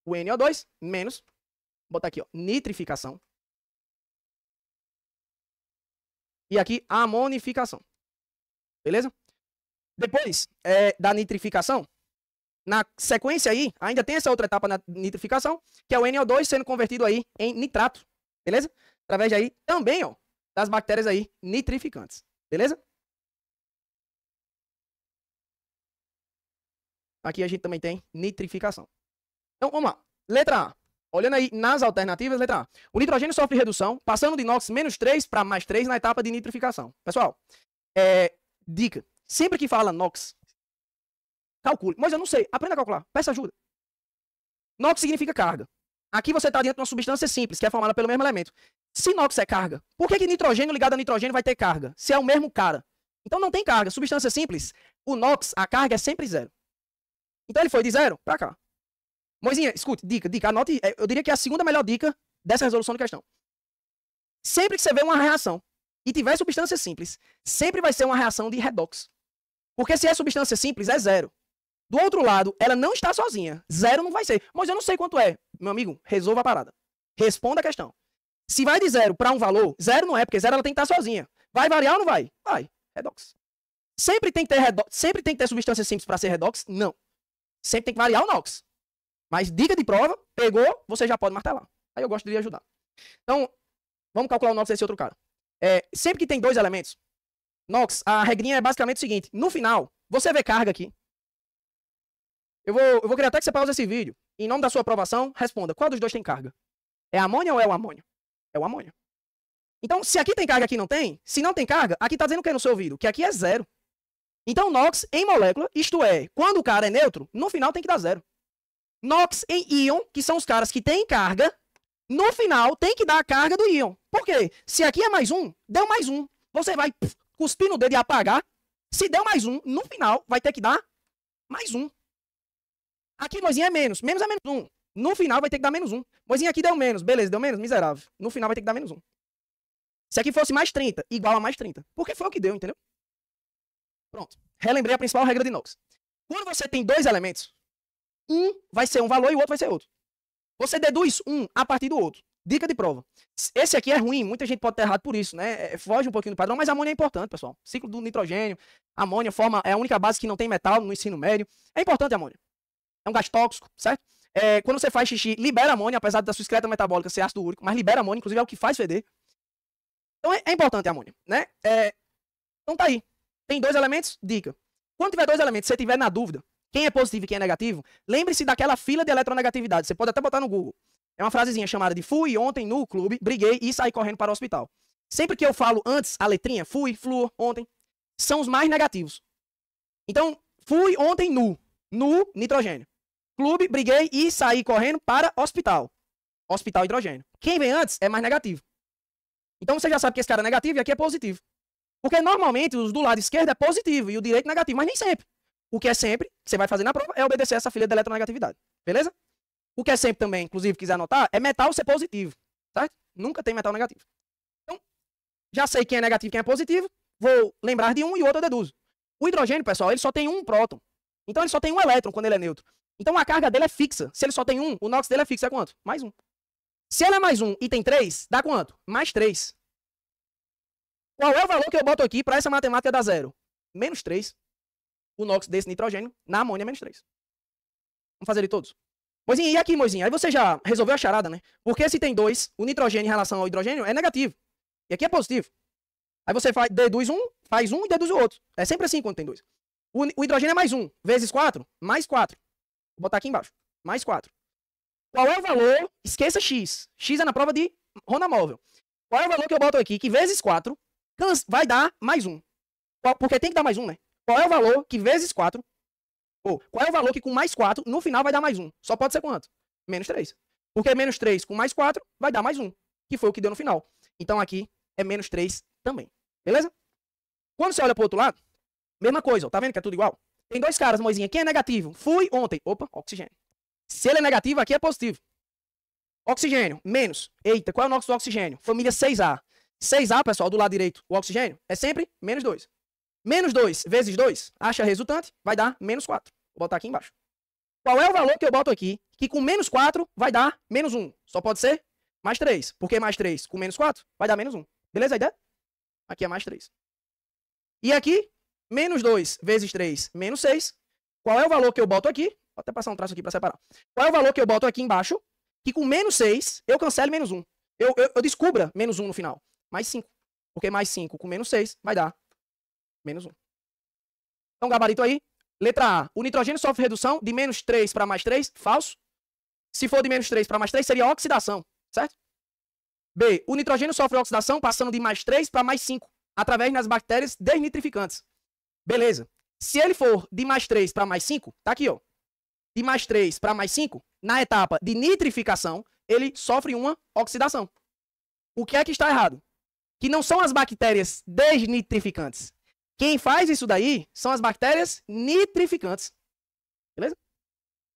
o NO2 menos, vou botar aqui, ó, nitrificação. E aqui, a amonificação. Beleza? Depois da nitrificação, na sequência aí, ainda tem essa outra etapa na nitrificação, que é o NO2 sendo convertido aí em nitrato. Beleza? Através aí também, ó, das bactérias aí nitrificantes. Beleza? Aqui a gente também tem nitrificação. Então, vamos lá. Letra A. Olhando aí nas alternativas, letra A. O nitrogênio sofre redução, passando de NOx -3 para +3 na etapa de nitrificação. Pessoal, dica. Sempre que fala NOx, calcule. Mas eu não sei. Aprenda a calcular. Peça ajuda. NOx significa carga. Aqui você está dentro de uma substância simples, que é formada pelo mesmo elemento. Se NOx é carga, por que nitrogênio ligado a nitrogênio vai ter carga? Se é o mesmo cara. Então não tem carga. Substância simples, o NOx, a carga é sempre 0. Então ele foi de 0 para cá. Moisinha, escute, dica, anote. Eu diria que é a segunda melhor dica dessa resolução de questão. Sempre que você vê uma reação e tiver substância simples, sempre vai ser uma reação de redox. Porque se é substância simples, é 0. Do outro lado, ela não está sozinha. 0 não vai ser. Mas eu não sei quanto é. Meu amigo, resolva a parada. Responda a questão. Se vai de 0 para um valor, 0 não é, porque 0 ela tem que estar sozinha. Vai variar ou não vai? Vai. Redox. Sempre tem que ter substância simples para ser redox? Não. Sempre tem que variar o NOx. Mas dica de prova, pegou, você já pode martelar. Aí eu gosto de lhe ajudar. Então, vamos calcular o NOx desse outro cara. Sempre que tem dois elementos, NOx, a regrinha é basicamente o seguinte. No final, você vê carga aqui. Eu vou querer até que você pause esse vídeo. Em nome da sua aprovação, responda. Qual dos dois tem carga? É amônia ou é o amônio? É o amônio. Então, se aqui tem carga, aqui não tem, se não tem carga, aqui está dizendo o que no seu ouvido? Que aqui é zero. Então, NOx em molécula, isto é, quando o cara é neutro, no final tem que dar zero. NOx em íon, que são os caras que têm carga, no final tem que dar a carga do íon. Por quê? Se aqui é mais um, deu mais um. Você vai cuspir no dedo e apagar. Se deu mais um, no final vai ter que dar mais um. Aqui, moisinha, é menos. Menos é menos um. No final vai ter que dar menos um. Moisinha, aqui deu menos. Beleza, deu menos? Miserável. No final vai ter que dar menos um. Se aqui fosse mais 30, igual a mais 30. Porque foi o que deu, entendeu? Pronto. Relembrei a principal regra de NOx. Quando você tem dois elementos, um vai ser um valor e o outro vai ser outro. Você deduz um a partir do outro. Dica de prova. Esse aqui é ruim, muita gente pode ter errado por isso, né? Foge um pouquinho do padrão, mas a amônia é importante, pessoal. Ciclo do nitrogênio, a amônia é a única base que não tem metal no ensino médio. É importante a amônia. É um gás tóxico, certo? Quando você faz xixi, libera amônia, apesar da sua excreta metabólica ser ácido úrico, mas libera amônia, inclusive é o que faz feder. Então é importante a amônia, né? Então tá aí. Tem dois elementos, dica. Quando tiver dois elementos, se você tiver na dúvida, quem é positivo e quem é negativo, lembre-se daquela fila de eletronegatividade. Você pode até botar no Google. É uma frasezinha chamada de fui ontem no clube, briguei e saí correndo para o hospital. Sempre que eu falo antes a letrinha, fui, flúor, ontem, são os mais negativos. Então, fui ontem no nitrogênio. Clube, briguei e saí correndo para hospital. Hospital hidrogênio. Quem vem antes é mais negativo. Então você já sabe que esse cara é negativo e aqui é positivo. Porque normalmente os do lado esquerdo é positivo e o direito negativo, mas nem sempre. O que é sempre, que você vai fazer na prova, é obedecer essa fila de eletronegatividade. Beleza? O que é sempre também, inclusive, quiser anotar, é metal ser positivo. Certo? Nunca tem metal negativo. Então, já sei quem é negativo e quem é positivo, vou lembrar de um e o outro eu deduzo. O hidrogênio, pessoal, ele só tem um próton. Então ele só tem um elétron quando ele é neutro. Então a carga dele é fixa. Se ele só tem um, o NOx dele é fixo. É quanto? Mais um. Se ele é mais um e tem 3, dá quanto? Mais 3. Qual é o valor que eu boto aqui para essa matemática dar zero? Menos 3. O NOx desse nitrogênio na amônia é menos 3. Vamos fazer ele todos? Moisinha, e aqui, Moisinha? Aí você já resolveu a charada, né? Porque se tem 2, o nitrogênio em relação ao hidrogênio é negativo. E aqui é positivo. Aí você deduz um, faz um e deduz o outro. É sempre assim quando tem 2. O hidrogênio é mais 1 vezes 4, mais 4. Vou botar aqui embaixo. Mais 4. Qual é o valor? Esqueça x. X é na prova de Ronda Móvel. Qual é o valor que eu boto aqui? Que vezes 4 vai dar mais 1. Porque tem que dar mais 1, né? Qual é o valor que vezes 4... qual é o valor que com mais 4, no final vai dar mais 1? Só pode ser quanto? Menos 3. Porque menos 3 com mais 4 vai dar mais 1. Que foi o que deu no final. Então aqui é menos 3 também. Beleza? Quando você olha pro outro lado, mesma coisa. Ó, tá vendo que é tudo igual? Tem dois caras, Moisinha. Quem é negativo? Fui ontem. Opa, oxigênio. Se ele é negativo, aqui é positivo. Oxigênio, menos. Eita, qual é o NOx do oxigênio? Família 6A. 6A, pessoal, do lado direito, o oxigênio, é sempre menos 2. Menos 2 vezes 2, acha a resultante, vai dar menos 4. Vou botar aqui embaixo. Qual é o valor que eu boto aqui? Que com menos 4 vai dar menos 1. Só pode ser mais 3. Porque mais 3 com menos 4 vai dar menos 1. Beleza a ideia? Aqui é mais 3. E aqui, menos 2 vezes 3, menos 6. Qual é o valor que eu boto aqui? Vou até passar um traço aqui para separar. Qual é o valor que eu boto aqui embaixo? Que com menos 6, eu cancelo menos 1. Eu descubra menos 1 no final. Mais 5. Porque mais 5 com menos 6 vai dar menos 1. Então, gabarito aí. Letra A. O nitrogênio sofre redução de menos 3 para mais 3. Falso. Se for de menos 3 para mais 3, seria oxidação. Certo? B. O nitrogênio sofre oxidação passando de mais 3 para mais 5. Através das bactérias desnitrificantes. Beleza. Se ele for de mais 3 para mais 5, tá aqui, ó. De mais 3 para mais 5, na etapa de nitrificação, ele sofre uma oxidação. O que é que está errado? Que não são as bactérias desnitrificantes. Quem faz isso daí são as bactérias nitrificantes. Beleza?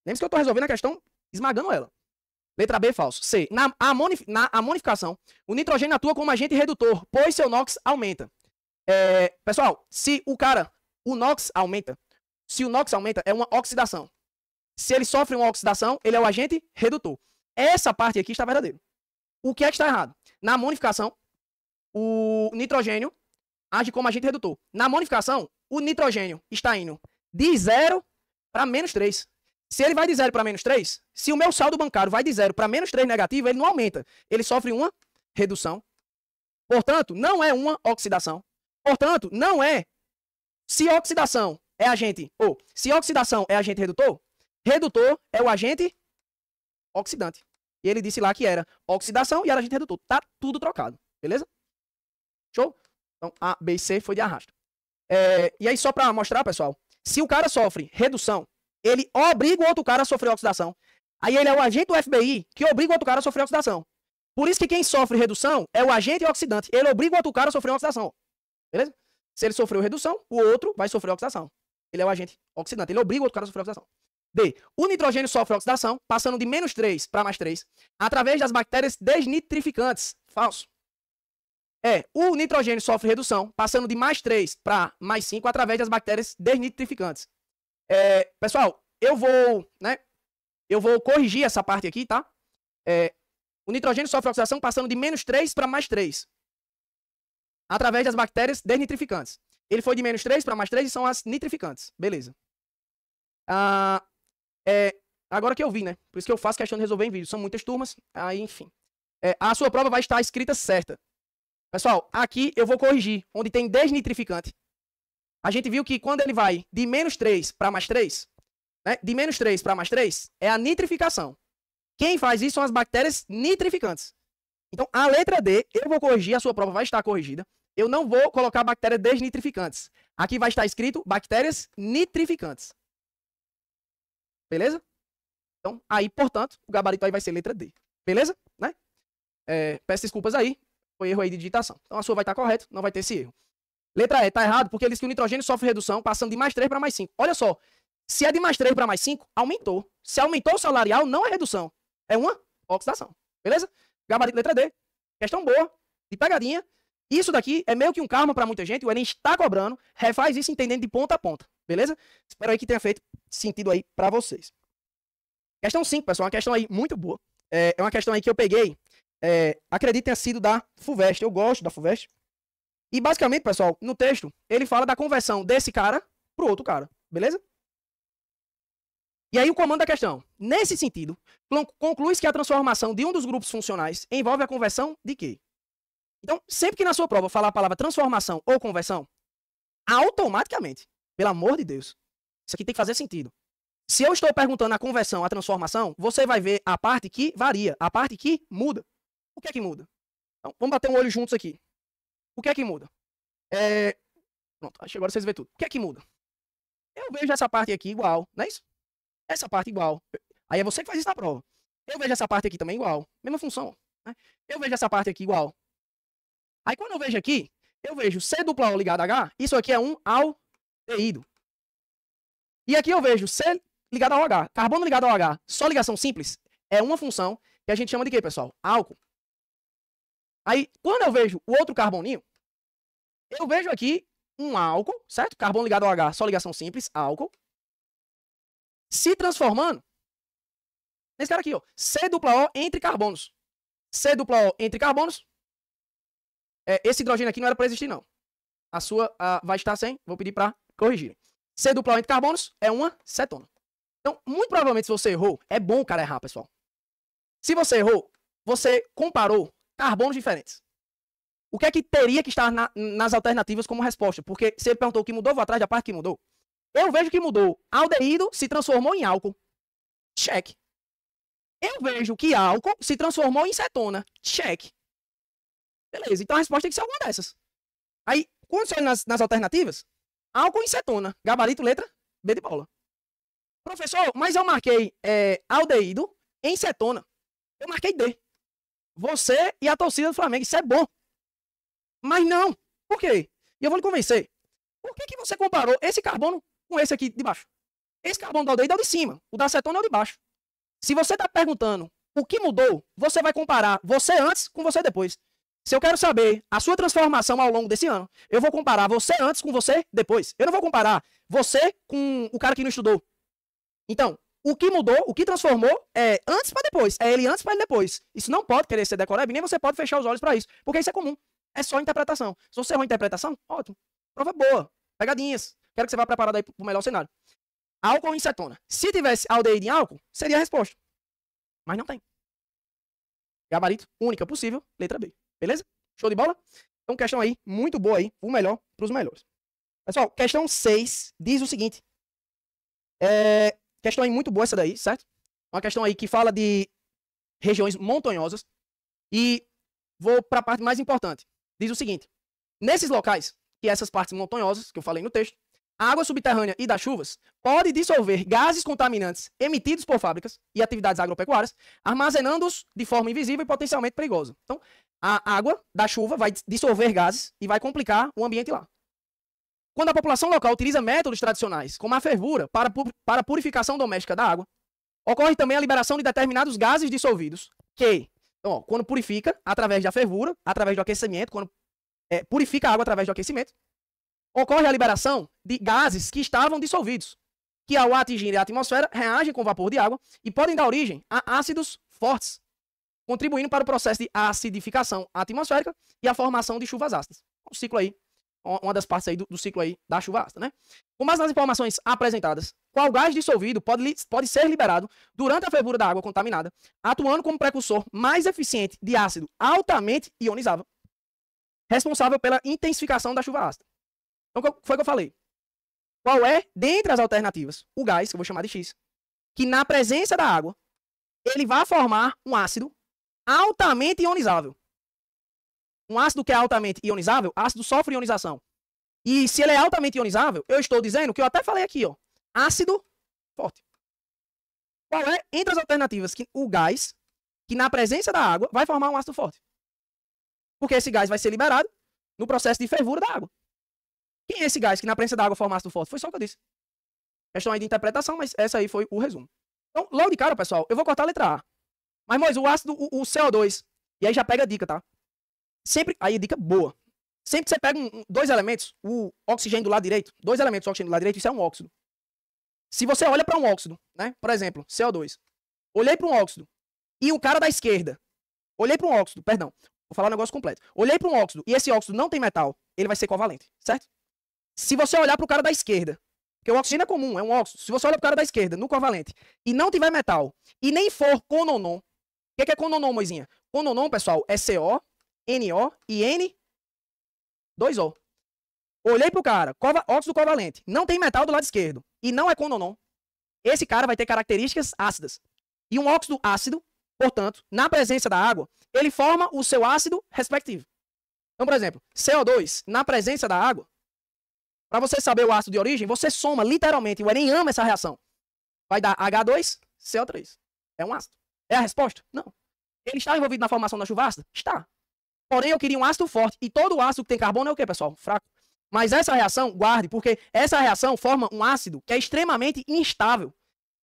Lembre-se que eu estou resolvendo a questão esmagando ela. Letra B, falso. C. Na amonificação, o nitrogênio atua como agente redutor, pois seu NOx aumenta. Pessoal, se o NOx aumenta, é uma oxidação. Se ele sofre uma oxidação, ele é o agente redutor. Essa parte aqui está verdadeiro. O que é que está errado? Na amonificação, o nitrogênio age como agente redutor. Na amonificação, o nitrogênio está indo de 0 para menos 3. Se ele vai de 0 para menos 3, se o meu saldo bancário vai de 0 para menos 3 negativo, ele não aumenta. Ele sofre uma redução. Portanto, não é uma oxidação. Portanto, não é. Se oxidação é agente redutor, Redutor é o agente oxidante. E ele disse lá que era oxidação e era agente redutor. Tá tudo trocado, beleza? Show? Então, A, B e C foi de arrasto. E aí, só para mostrar, pessoal, se o cara sofre redução, ele obriga o outro cara a sofrer oxidação. Aí ele é o agente do FBI que obriga o outro cara a sofrer oxidação. Por isso que quem sofre redução é o agente oxidante. Ele obriga o outro cara a sofrer oxidação. Beleza? Se ele sofreu redução, o outro vai sofrer oxidação. Ele é o agente oxidante. Ele obriga o outro cara a sofrer oxidação. D. O nitrogênio sofre oxidação, passando de -3 para +3, através das bactérias desnitrificantes. Falso. O nitrogênio sofre redução, passando de +3 para +5, através das bactérias desnitrificantes. Pessoal, eu vou corrigir essa parte aqui, tá? O nitrogênio sofre oxidação, passando de -3 para +3, através das bactérias desnitrificantes. Ele foi de -3 para +3 e são as nitrificantes. Beleza. Agora que eu vi, né? Por isso que eu faço questão de resolver em vídeo. São muitas turmas, aí enfim. A sua prova vai estar escrita certa. Pessoal, aqui eu vou corrigir, onde tem desnitrificante. A gente viu que quando ele vai de -3 para +3, né? De -3 para +3 é a nitrificação. Quem faz isso são as bactérias nitrificantes. Então, a letra D, eu vou corrigir, a sua prova vai estar corrigida. Eu não vou colocar bactérias desnitrificantes. Aqui vai estar escrito bactérias nitrificantes. Beleza? Então, aí, portanto, o gabarito aí vai ser letra D. Beleza? Né? Peço desculpas aí. Foi erro aí de digitação. Então, a sua vai estar correta, não vai ter esse erro. Letra E, tá errado, porque ele diz que o nitrogênio sofre redução, passando de +3 para +5. Olha só, se é de +3 para +5, aumentou. Se aumentou o salarial, não é redução. É uma oxidação. Beleza? Gabarito letra D. Questão boa, de pegadinha. Isso daqui é meio que um karma para muita gente. O Enem está cobrando. Refaz isso entendendo de ponta a ponta. Beleza? Espero aí que tenha feito sentido aí para vocês. Questão 5, pessoal. Uma questão aí muito boa. É uma questão aí que eu peguei. Acredito tenha sido da FUVEST. Eu gosto da FUVEST. E basicamente, pessoal, no texto, ele fala da conversão desse cara pro outro cara. Beleza? E aí o comando da questão. Nesse sentido, conclui-se que a transformação de um dos grupos funcionais envolve a conversão de quê? Então, sempre que na sua prova falar a palavra transformação ou conversão, automaticamente, pelo amor de Deus, isso aqui tem que fazer sentido. Se eu estou perguntando a conversão, a transformação, você vai ver a parte que varia, a parte que muda. O que é que muda? Então, vamos bater um olho juntos aqui. O que é que muda? Pronto, acho que agora vocês vêem tudo. O que é que muda? Eu vejo essa parte aqui igual, não é isso? Essa parte igual. Aí é você que faz isso na prova. Eu vejo essa parte aqui também igual. Mesma função. Né? Eu vejo essa parte aqui igual. Aí quando eu vejo aqui, eu vejo C≡O ligado a H. Isso aqui é um aldeído. E aqui eu vejo C ligado ao H. Carbono ligado ao H. Só ligação simples. É uma função que a gente chama de quê, pessoal? Álcool. Aí, quando eu vejo o outro carboninho, eu vejo aqui um álcool, certo? Carbono ligado ao H, só ligação simples, álcool. Se transformando nesse cara aqui, ó. C≡O entre carbonos. C≡O entre carbonos. Esse hidrogênio aqui não era para existir, não. A sua vai estar sem. Vou pedir para corrigir. C≡O entre carbonos é uma cetona. Então, muito provavelmente, se você errou, é bom o cara errar, pessoal. Se você errou, você comparou carbonos diferentes. O que é que teria que estar nas alternativas como resposta? Porque se ele perguntou o que mudou, vou atrás da parte que mudou. Eu vejo que mudou. Aldeído se transformou em álcool. Check. Eu vejo que álcool se transformou em cetona. Check. Beleza, então a resposta tem que ser alguma dessas. Aí, quando você olha nas alternativas, álcool em cetona. Gabarito, letra B de bola. Professor, mas eu marquei aldeído em cetona. Eu marquei D. Você e a torcida do Flamengo. Isso é bom. Mas não. Por quê? E eu vou lhe convencer. Por que você comparou esse carbono com esse aqui de baixo? Esse carbono do aldeído é o de cima. O da cetona é o de baixo. Se você está perguntando o que mudou, você vai comparar você antes com você depois. Se eu quero saber a sua transformação ao longo desse ano, eu vou comparar você antes com você depois. Eu não vou comparar você com o cara que não estudou. Então, o que mudou, o que transformou é antes para depois. É ele antes para ele depois. Isso não pode querer ser decorado, nem você pode fechar os olhos para isso. Porque isso é comum. É só interpretação. Se você errou a interpretação, ótimo. Prova boa. Pegadinhas. Quero que você vá preparado aí para o melhor cenário. Álcool em cetona. Se tivesse aldeído em álcool, seria a resposta. Mas não tem. Gabarito, única possível, letra B. Beleza? Show de bola? Então, questão aí, muito boa aí, o melhor para os melhores. Pessoal, questão 6 diz o seguinte. Questão aí muito boa essa daí, certo? Uma questão aí que fala de regiões montanhosas. E vou para a parte mais importante. Diz o seguinte: nesses locais, que essas partes montanhosas, que eu falei no texto, a água subterrânea e das chuvas pode dissolver gases contaminantes emitidos por fábricas e atividades agropecuárias, armazenando-os de forma invisível e potencialmente perigosa. Então, a água da chuva vai dissolver gases e vai complicar o ambiente lá. Quando a população local utiliza métodos tradicionais, como a fervura, para a purificação doméstica da água, ocorre também a liberação de determinados gases dissolvidos, que, então, ó, quando purifica, através da fervura, através do aquecimento, quando purifica a água através do aquecimento, ocorre a liberação de gases que estavam dissolvidos, que ao atingirem a atmosfera, reagem com vapor de água e podem dar origem a ácidos fortes, contribuindo para o processo de acidificação atmosférica e a formação de chuvas ácidas. Um ciclo aí, uma das partes aí do ciclo aí da chuva ácida, né? Com base nas informações apresentadas, qual gás dissolvido pode ser liberado durante a fervura da água contaminada, atuando como precursor mais eficiente de ácido altamente ionizável, responsável pela intensificação da chuva ácida. Então, foi o que eu falei. Qual é, dentre as alternativas, o gás, que eu vou chamar de X, que na presença da água, ele vai formar um ácido altamente ionizável. Um ácido que é altamente ionizável, ácido sofre ionização. E se ele é altamente ionizável, eu estou dizendo que eu até falei aqui, ó, ácido forte. Qual é, entre as alternativas, que o gás, que na presença da água, vai formar um ácido forte? Porque esse gás vai ser liberado no processo de fervura da água. Quem é esse gás que na presença da água forma ácido forte? Foi só o que eu disse. Questão aí de interpretação, mas essa aí foi o resumo. Então, logo de cara, pessoal, eu vou cortar a letra A. Mas, Moisés, o ácido, o CO2, e aí já pega a dica, tá? Sempre, aí dica boa. Sempre que você pega dois elementos, o oxigênio do lado direito, dois elementos, o oxigênio do lado direito, isso é um óxido. Se você olha para um óxido, né? Por exemplo, CO2. Olhei para um óxido e o cara da esquerda, olhei para um óxido, perdão, vou falar o negócio completo. Olhei para um óxido e esse óxido não tem metal, ele vai ser covalente, certo? Se você olhar para o cara da esquerda, porque o oxigênio é comum, é um óxido. Se você olhar para o cara da esquerda, no covalente, e não tiver metal, e nem for cononon, o que é cononon, Moisinha? Cononon, pessoal, é CO, NO e N2O. Olhei para o cara, óxido covalente, não tem metal do lado esquerdo, e não é cononon. Esse cara vai ter características ácidas. E um óxido ácido, portanto, na presença da água, ele forma o seu ácido respectivo. Então, por exemplo, CO2, na presença da água, para você saber o ácido de origem, você soma literalmente, o Enem ama essa reação. Vai dar H2CO3. É um ácido. É a resposta? Não. Ele está envolvido na formação da chuva ácida? Está. Porém, eu queria um ácido forte. E todo ácido que tem carbono é o quê, pessoal? Fraco. Mas essa reação, guarde, porque essa reação forma um ácido que é extremamente instável.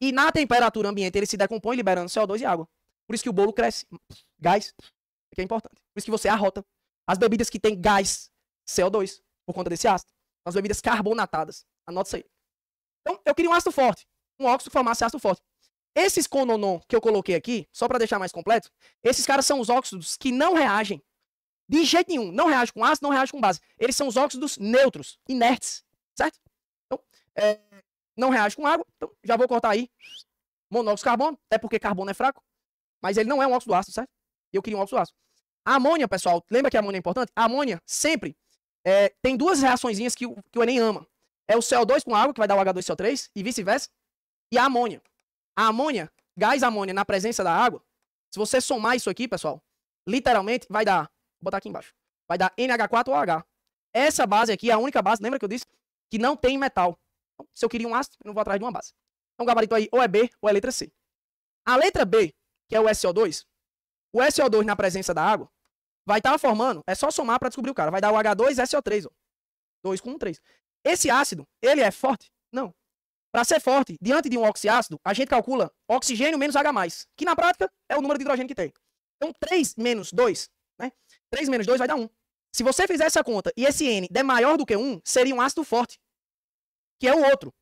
E na temperatura ambiente ele se decompõe liberando CO2 e água. Por isso que o bolo cresce. Gás, que é importante. Por isso que você arrota as bebidas que têm gás, CO2, por conta desse ácido. As bebidas carbonatadas. Anota isso aí. Então, eu queria um ácido forte. Um óxido que formasse ácido forte. Esses cononon que eu coloquei aqui, só para deixar mais completo, esses caras são os óxidos que não reagem de jeito nenhum. Não reagem com ácido, não reagem com base. Eles são os óxidos neutros, inertes. Certo? Então, não reage com água. Então, já vou cortar aí. Monóxido de carbono, até porque carbono é fraco. Mas ele não é um óxido ácido, certo? Eu queria um óxido ácido. A amônia, pessoal, lembra que a amônia é importante? A amônia sempre tem duas reaçõezinhas que o Enem ama. É o CO2 com água, que vai dar o H2CO3, e vice-versa. E a amônia. A amônia, gás amônia na presença da água, se você somar isso aqui, pessoal, literalmente vai dar, vou botar aqui embaixo, vai dar NH4OH. Essa base aqui é a única base, lembra que eu disse? Que não tem metal. Então, se eu queria um ácido, eu não vou atrás de uma base. Então o gabarito aí ou é B ou é letra C. A letra B, que é o SO2 na presença da água, vai estar formando, é só somar para descobrir o cara, vai dar o H2SO3, ó. 2 com 3. Esse ácido, ele é forte? Não. Para ser forte, diante de um oxiácido, a gente calcula oxigênio menos H+, que na prática é o número de hidrogênio que tem. Então 3 menos 2, né? 3 menos 2 vai dar 1. Se você fizer essa conta e esse N der maior do que 1, seria um ácido forte, que é o outro,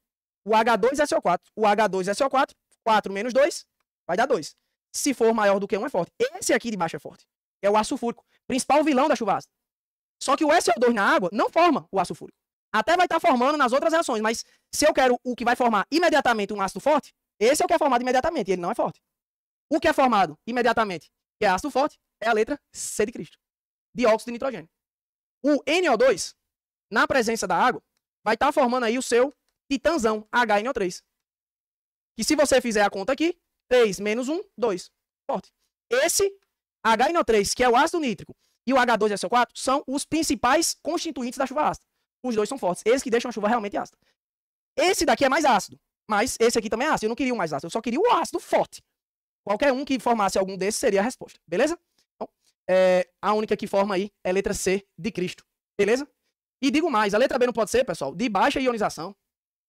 o H2SO4. O H2SO4, 4 menos 2, vai dar 2. Se for maior do que 1 é forte. Esse aqui de baixo é forte. É o ácido fúrico, principal vilão da chuva ácida. Só que o SO2 na água não forma o ácido fúrico. Até vai estar formando nas outras reações, mas se eu quero o que vai formar imediatamente um ácido forte, esse é o que é formado imediatamente, e ele não é forte. O que é formado imediatamente, que é ácido forte, é a letra C de Cristo. Dióxido de nitrogênio. O NO2, na presença da água, vai estar formando aí o seu titãzão, HNO3. que se você fizer a conta aqui, 3 menos 1, 2. Forte. Esse HNO3, que é o ácido nítrico, e o H2SO4 são os principais constituintes da chuva ácida. Os dois são fortes. Esses que deixam a chuva realmente ácida. Esse daqui é mais ácido, mas esse aqui também é ácido. Eu não queria o mais ácido, eu só queria o ácido forte. Qualquer um que formasse algum desses seria a resposta. Beleza? Então, a única que forma aí é a letra C de Cristo. Beleza? E digo mais, a letra B não pode ser, pessoal, de baixa ionização.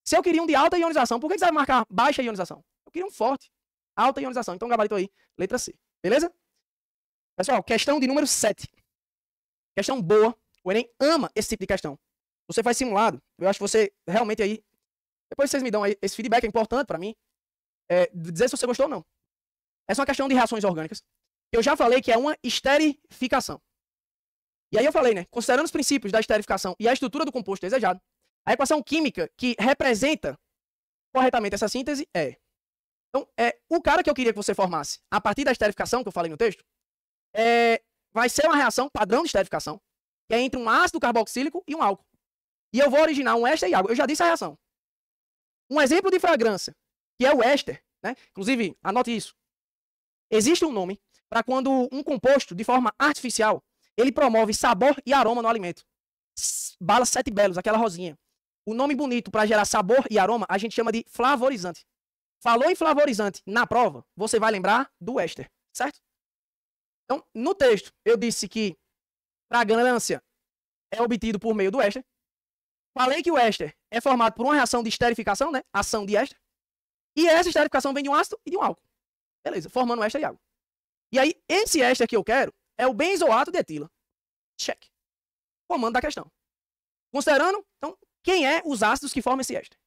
Se eu queria um de alta ionização, por que você vai marcar baixa ionização? Eu queria um forte. Alta ionização. Então, gabarito aí, letra C. Beleza? Pessoal, questão de número 7. Questão boa. O Enem ama esse tipo de questão. Você faz simulado. Eu acho que você realmente aí... Depois vocês me dão aí, esse feedback é importante pra mim. Dizer se você gostou ou não. Essa é uma questão de reações orgânicas. Eu já falei que é uma esterificação. E aí eu falei, né? Considerando os princípios da esterificação e a estrutura do composto desejado, a equação química que representa corretamente essa síntese é... Então, o cara que eu queria que você formasse a partir da esterificação, que eu falei no texto, vai ser uma reação padrão de esterificação, que é entre um ácido carboxílico e um álcool. E eu vou originar um éster e água. Eu já disse a reação. Um exemplo de fragrância, que é o éster, né? Inclusive, anote isso. Existe um nome para quando um composto, de forma artificial, ele promove sabor e aroma no alimento. Bala Sete Belos, aquela rosinha. O nome bonito para gerar sabor e aroma, a gente chama de flavorizante. Falou em flavorizante na prova, você vai lembrar do éster, certo? Então, no texto, eu disse que fragrância é obtido por meio do éster. Falei que o éster é formado por uma reação de esterificação, né? Ação de éster. E essa esterificação vem de um ácido e de um álcool. Beleza, formando éster e água. E aí, esse éster que eu quero é o benzoato de etila. Check. Comando da questão. Considerando, então, quem é os ácidos que formam esse éster?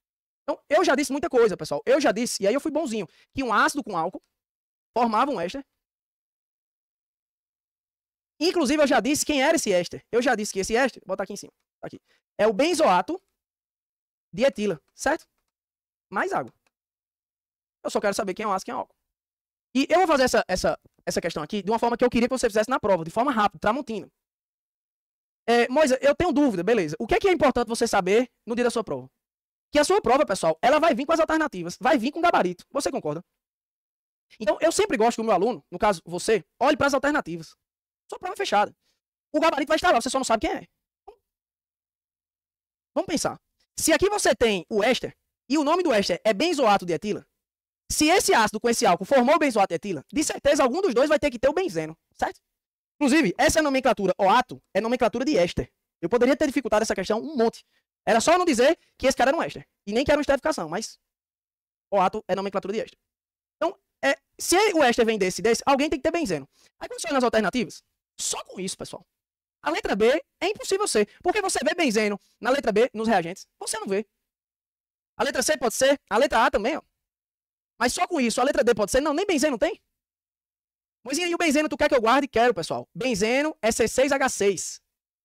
Então, eu já disse muita coisa, pessoal. Eu já disse, e aí eu fui bonzinho, que um ácido com álcool formava um éster. Inclusive, eu já disse quem era esse éster. Eu já disse que esse éster, vou botar aqui em cima, aqui, é o benzoato de etila, certo? Mais água. Eu só quero saber quem é o ácido e quem é o álcool. E eu vou fazer essa questão aqui de uma forma que eu queria que você fizesse na prova, de forma rápida, tramontina. Moisa, eu tenho dúvida, beleza. O que é importante você saber no dia da sua prova? Que a sua prova, pessoal, ela vai vir com as alternativas, vai vir com gabarito. Você concorda? Então, eu sempre gosto que o meu aluno, no caso você, olhe para as alternativas. Sua prova é fechada. O gabarito vai estar lá, você só não sabe quem é. Vamos pensar. Se aqui você tem o éster, e o nome do éster é benzoato de etila, se esse ácido com esse álcool formou o benzoato de etila, de certeza algum dos dois vai ter que ter o benzeno, certo? Inclusive, essa nomenclatura oato é nomenclatura de éster. Eu poderia ter dificultado essa questão um monte. Era só não dizer que esse cara era um éster. E nem que era uma esterificação, mas oato é nomenclatura de éster. Então, se o éster vem desse, alguém tem que ter benzeno. Aí quando você olha nas alternativas, só com isso, pessoal. A letra B é impossível ser. Porque você vê benzeno na letra B, nos reagentes, você não vê. A letra C pode ser, a letra A também, ó. Mas só com isso, a letra D pode ser, não, nem benzeno tem. Moisinha, e o benzeno tu quer que eu guarde? Quero, pessoal. Benzeno é C6H6.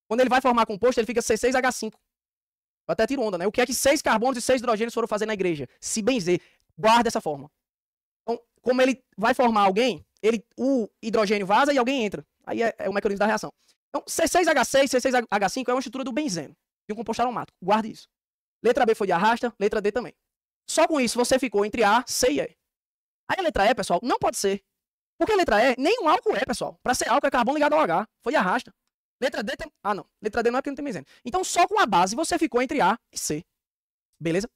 Quando ele vai formar composto, ele fica C6H5. Eu até tiro onda, né? O que é que 6 carbonos e 6 hidrogênios foram fazer na igreja? Se benzer. Guarda dessa forma. Então, como ele vai formar alguém, o hidrogênio vaza e alguém entra. Aí é o mecanismo da reação. Então, C6H6, C6H5 é uma estrutura do benzeno, de um composto aromático. Guarde isso. Letra B foi de arrasta, letra D também. Só com isso você ficou entre A, C e E. Aí a letra E, pessoal, não pode ser. Porque a letra E, nem um álcool é, pessoal. Para ser álcool é carbono ligado ao H. Foi de arrasta. Letra D tem... Ah, não. Letra D não é porque não tem benzeno. Então, só com a base você ficou entre A e C. Beleza?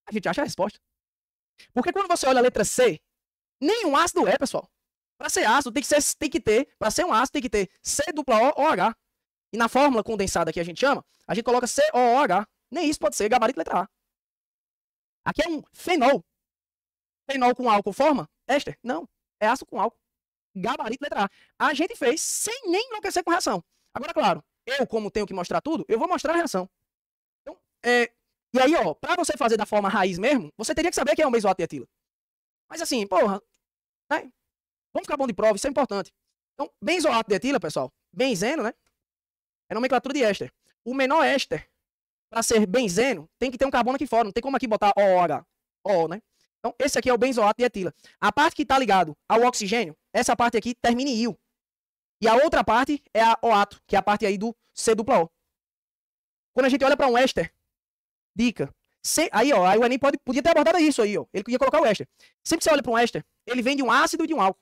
A gente acha a resposta. Porque quando você olha a letra C, nenhum ácido é, pessoal. Para ser ácido, tem que ter, para ser um ácido, tem que ter C-O-H. E na fórmula condensada que a gente chama, a gente coloca COOH. Nem isso pode ser gabarito letra A. Aqui é um fenol. Fenol com álcool forma éster? Não. É ácido com álcool. Gabarito letra A. A gente fez sem nem enlouquecer com reação. Agora, claro, eu, como tenho que mostrar tudo, eu vou mostrar a reação. Então, e aí, ó, pra você fazer da forma raiz mesmo, você teria que saber que é um benzoato de etila. Mas assim, porra, né? Vamos ficar bom de prova, isso é importante. Então, benzoato de etila, pessoal, benzeno, né? É nomenclatura de éster. O menor éster, para ser benzeno, tem que ter um carbono aqui fora. Não tem como aqui botar OH. O, né? Então, esse aqui é o benzoato de etila. A parte que está ligado ao oxigênio, essa parte aqui termina em -io. E a outra parte é a OAto, que é a parte aí do C-O. Quando a gente olha para um éster, dica, Aí o Enem podia ter abordado isso aí, ó. Ele ia colocar o éster. Sempre que você olha para um éster, ele vem de um ácido e de um álcool.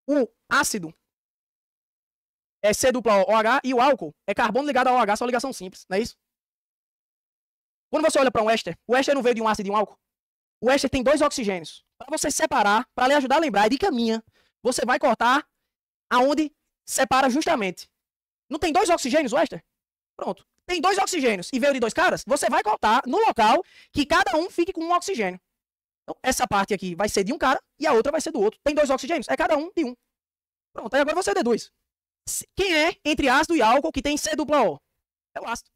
O ácido é C-OH e o álcool é carbono ligado ao OH, só ligação simples, não é isso? Quando você olha para um éster, o éster não veio de um ácido e de um álcool. O éster tem 2 oxigênios. Para você separar, para lhe ajudar a lembrar, é dica minha, você vai cortar aonde separa justamente. Não tem 2 oxigênios o éster? Pronto. Tem 2 oxigênios e veio de 2 caras, você vai cortar no local que cada um fique com um oxigênio. Então, essa parte aqui vai ser de um cara e a outra vai ser do outro. Tem 2 oxigênios? É cada um de um. Pronto, aí agora você deduz. Quem é entre ácido e álcool que tem C-O? É o ácido.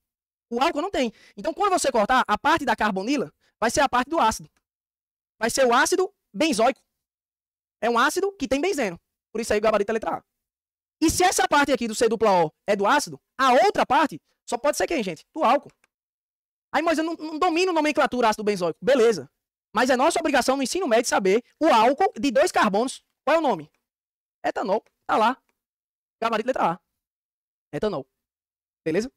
O álcool não tem. Então, quando você cortar, a parte da carbonila vai ser a parte do ácido. Vai ser o ácido benzoico. É um ácido que tem benzeno. Por isso aí o gabarito é letra A. E se essa parte aqui do C-O é do ácido, a outra parte só pode ser quem, gente? Do álcool. Aí, mas eu não domino nomenclatura ácido benzoico. Beleza. Mas é nossa obrigação no ensino médio saber o álcool de 2 carbonos. Qual é o nome? Etanol. Tá lá. Gabarito letra A. Etanol. Beleza?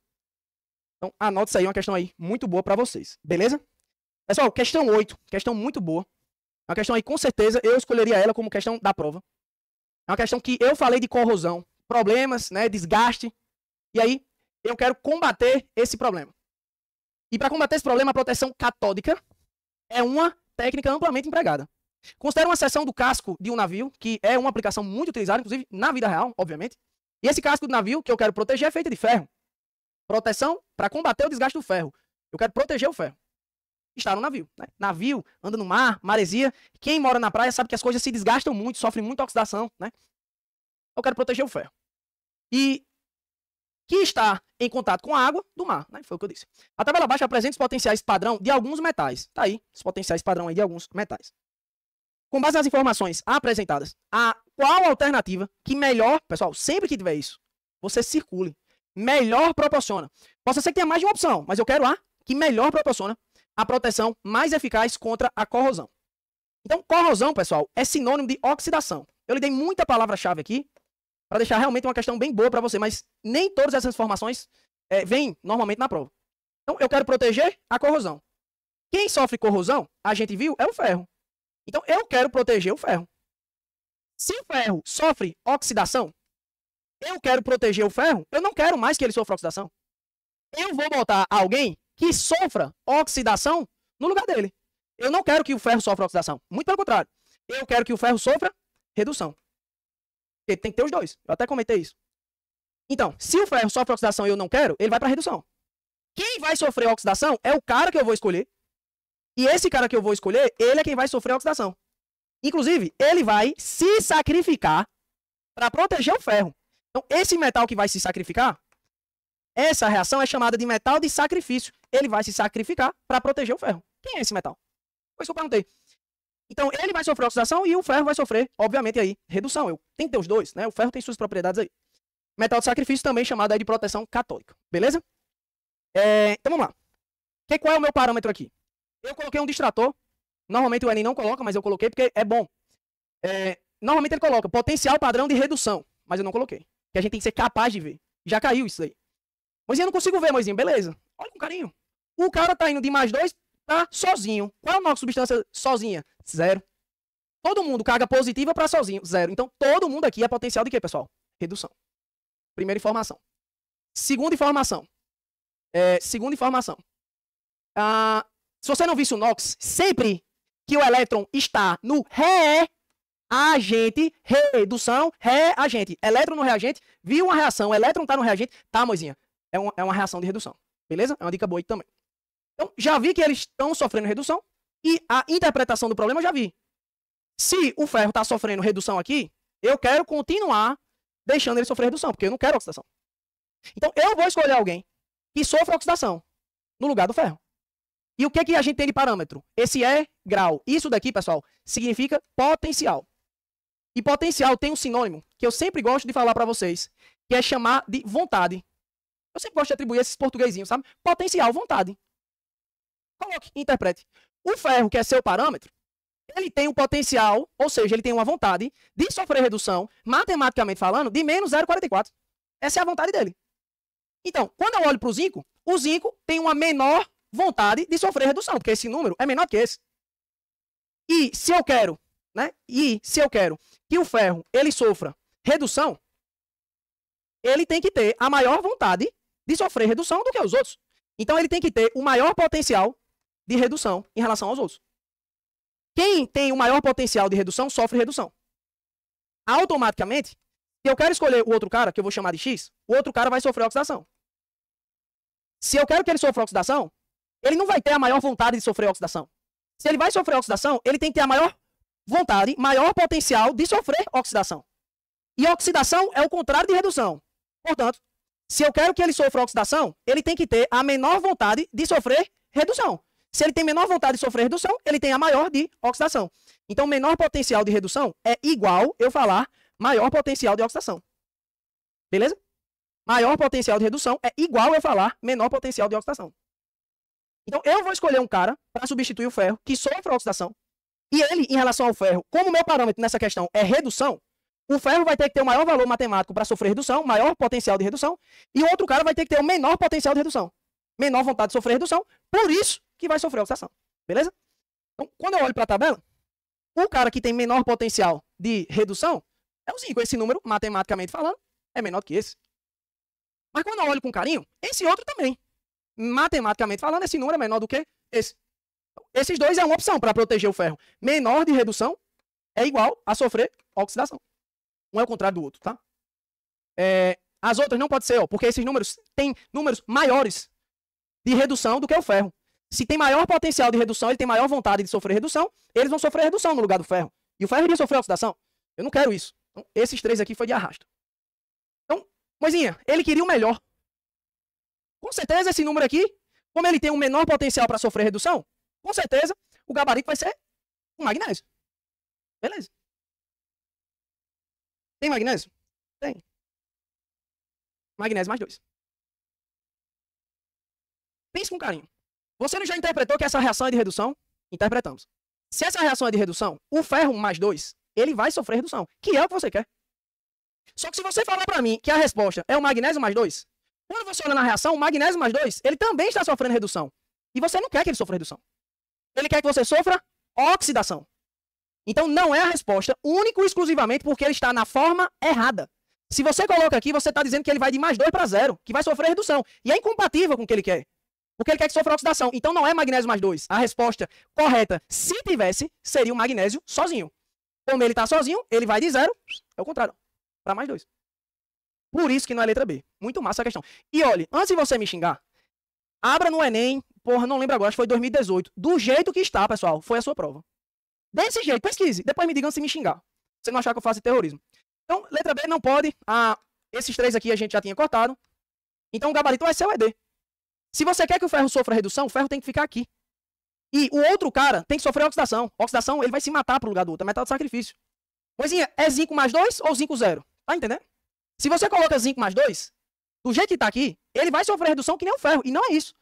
Então, anote isso aí, uma questão aí muito boa para vocês. Beleza? Pessoal, questão 8. Questão muito boa. Uma questão aí, com certeza, eu escolheria ela como questão da prova. É uma questão que eu falei de corrosão, problemas, né, desgaste. E aí, eu quero combater esse problema. E para combater esse problema, a proteção catódica é uma técnica amplamente empregada. Considera uma seção do casco de um navio, que é uma aplicação muito utilizada, inclusive na vida real, obviamente. E esse casco do navio que eu quero proteger é feito de ferro. Proteção para combater o desgaste do ferro. Eu quero proteger o ferro. Está no navio. Né? Navio, anda no mar, maresia. Quem mora na praia sabe que as coisas se desgastam muito, sofrem muita oxidação. Né? Eu quero proteger o ferro. E que está em contato com a água do mar. Né? Foi o que eu disse. A tabela abaixo apresenta os potenciais padrão de alguns metais. Tá aí, os potenciais padrão aí de alguns metais. Com base nas informações apresentadas, a qual alternativa que melhor, pessoal, sempre que tiver isso, você circule, melhor proporciona. Possa ser que tenha mais de uma opção, mas eu quero a que melhor proporciona a proteção mais eficaz contra a corrosão. Então, corrosão, pessoal, é sinônimo de oxidação. Eu lhe dei muita palavra-chave aqui para deixar realmente uma questão bem boa para você, mas nem todas essas informações vêm normalmente na prova. Então, eu quero proteger a corrosão. Quem sofre corrosão, a gente viu, é o ferro. Então, eu quero proteger o ferro. Se o ferro sofre oxidação, eu quero proteger o ferro, eu não quero mais que ele sofra oxidação. Eu vou botar alguém que sofra oxidação no lugar dele. Eu não quero que o ferro sofra oxidação. Muito pelo contrário. Eu quero que o ferro sofra redução. Porque tem que ter os dois. Eu até comentei isso. Então, se o ferro sofre oxidação e eu não quero, ele vai para redução. Quem vai sofrer oxidação é o cara que eu vou escolher. E esse cara que eu vou escolher, ele é quem vai sofrer oxidação. Inclusive, ele vai se sacrificar para proteger o ferro. Então, esse metal que vai se sacrificar, essa reação é chamada de metal de sacrifício. Ele vai se sacrificar para proteger o ferro. Quem é esse metal? Foi isso que eu perguntei. Então, ele vai sofrer oxidação e o ferro vai sofrer, obviamente, aí, redução. Tem que ter os dois, né? O ferro tem suas propriedades aí. Metal de sacrifício também chamado aí de proteção catódica. Beleza? Então, vamos lá. Qual é o meu parâmetro aqui? Eu coloquei um distrator. Normalmente o Enem não coloca, mas eu coloquei porque é bom. Normalmente ele coloca potencial padrão de redução, mas eu não coloquei. Que a gente tem que ser capaz de ver. Já caiu isso aí. Moizinho, eu não consigo ver, Moizinho. Beleza. Olha com carinho. O cara tá indo de +2 para sozinho. Qual é a nossa substância sozinha? 0. Todo mundo carga positiva para sozinho. 0. Então, todo mundo aqui é potencial de quê, pessoal? Redução. Primeira informação. Segunda informação. Se você não visse o NOx, sempre que o elétron está no reagente, redução, reagente, elétron no reagente, viu uma reação, o elétron está no reagente, tá, Moizinha? É uma reação de redução. Beleza? É uma dica boa aí também. Então, já vi que eles estão sofrendo redução e a interpretação do problema eu já vi. Se o ferro está sofrendo redução aqui, eu quero continuar deixando ele sofrer redução, porque eu não quero oxidação. Então, eu vou escolher alguém que sofra oxidação no lugar do ferro. E o que a gente tem de parâmetro? Esse é grau. Isso daqui, pessoal, significa potencial. E potencial tem um sinônimo que eu sempre gosto de falar para vocês, que é chamar de vontade. Eu sempre gosto de atribuir esses portuguesinhos, sabe? Potencial, vontade. Coloque, interprete. O ferro, que é seu parâmetro, ele tem um potencial, ou seja, ele tem uma vontade de sofrer redução, matematicamente falando, de menos 0,44. Essa é a vontade dele. Então, quando eu olho para o zinco tem uma menor vontade de sofrer redução, porque esse número é menor que esse. E se eu quero, né? E se eu quero que o ferro ele sofra redução, ele tem que ter a maior vontade de sofrer redução do que os outros. Então ele tem que ter o maior potencial de redução em relação aos outros. Quem tem o maior potencial de redução sofre redução. Automaticamente, se eu quero escolher o outro cara, que eu vou chamar de X, o outro cara vai sofrer oxidação. Se eu quero que ele sofra oxidação, ele não vai ter a maior vontade de sofrer oxidação. Se ele vai sofrer oxidação, ele tem que ter a maior vontade, maior potencial de sofrer oxidação. E oxidação é o contrário de redução. Portanto, se eu quero que ele sofra oxidação, ele tem que ter a menor vontade de sofrer redução. Se ele tem menor vontade de sofrer redução, ele tem a maior de oxidação. Então, menor potencial de redução é igual eu falar maior potencial de oxidação. Beleza? Maior potencial de redução é igual eu falar menor potencial de oxidação. Então, eu vou escolher um cara para substituir o ferro que sofre oxidação. E ele, em relação ao ferro, como o meu parâmetro nessa questão é redução, o ferro vai ter que ter o maior valor matemático para sofrer redução, maior potencial de redução, e o outro cara vai ter que ter o menor potencial de redução. Menor vontade de sofrer redução, por isso que vai sofrer oxidação. Beleza? Então, quando eu olho para a tabela, o cara que tem menor potencial de redução é o 5. Esse número, matematicamente falando, é menor que esse. Mas quando eu olho com carinho, esse outro também. Matematicamente falando, esse número é menor do que esse. Esses dois é uma opção para proteger o ferro. Menor de redução é igual a sofrer oxidação. Um é o contrário do outro, tá? As outras não pode ser, ó, porque esses números têm números maiores de redução do que o ferro. Se tem maior potencial de redução, ele tem maior vontade de sofrer redução, eles vão sofrer redução no lugar do ferro. E o ferro iria sofrer oxidação. Eu não quero isso. Então, esses três aqui foi de arrasto. Então, Moisinha, ele queria o melhor. Com certeza, esse número aqui, como ele tem um menor potencial para sofrer redução, com certeza, o gabarito vai ser um magnésio. Beleza. Tem magnésio? Tem. Magnésio mais 2. Pense com carinho. Você não já interpretou que essa reação é de redução? Interpretamos. Se essa reação é de redução, o ferro mais 2, ele vai sofrer redução, que é o que você quer. Só que se você falar para mim que a resposta é o magnésio mais 2, quando você olha na reação, o magnésio mais 2, ele também está sofrendo redução. E você não quer que ele sofra redução. Ele quer que você sofra oxidação. Então não é a resposta único e exclusivamente porque ele está na forma errada. Se você coloca aqui, você está dizendo que ele vai de mais 2 para 0, que vai sofrer redução. E é incompatível com o que ele quer. Porque ele quer que sofra oxidação. Então não é magnésio mais 2. A resposta correta, se tivesse, seria o magnésio sozinho. Como ele está sozinho, ele vai de 0, é o contrário, para mais 2. Por isso que não é letra B. Muito massa a questão. E olhe, antes de você me xingar, abra no Enem, porra, não lembro agora, acho que foi 2018. Do jeito que está, pessoal, foi a sua prova. Desse jeito, pesquise. Depois me digam se me xingar. Você não achar que eu faço terrorismo. Então, letra B não pode. Esses três aqui a gente já tinha cortado. Então, o gabarito vai ser o ED. Se você quer que o ferro sofra redução, o ferro tem que ficar aqui. E o outro cara tem que sofrer oxidação. Oxidação, ele vai se matar pro lugar do outro. É metal de sacrifício. Moisinha, é zinco mais 2 ou zinco 0? Tá entendendo? Se você coloca zinco mais 2, do jeito que tá aqui, ele vai sofrer redução que nem o ferro. E não é isso.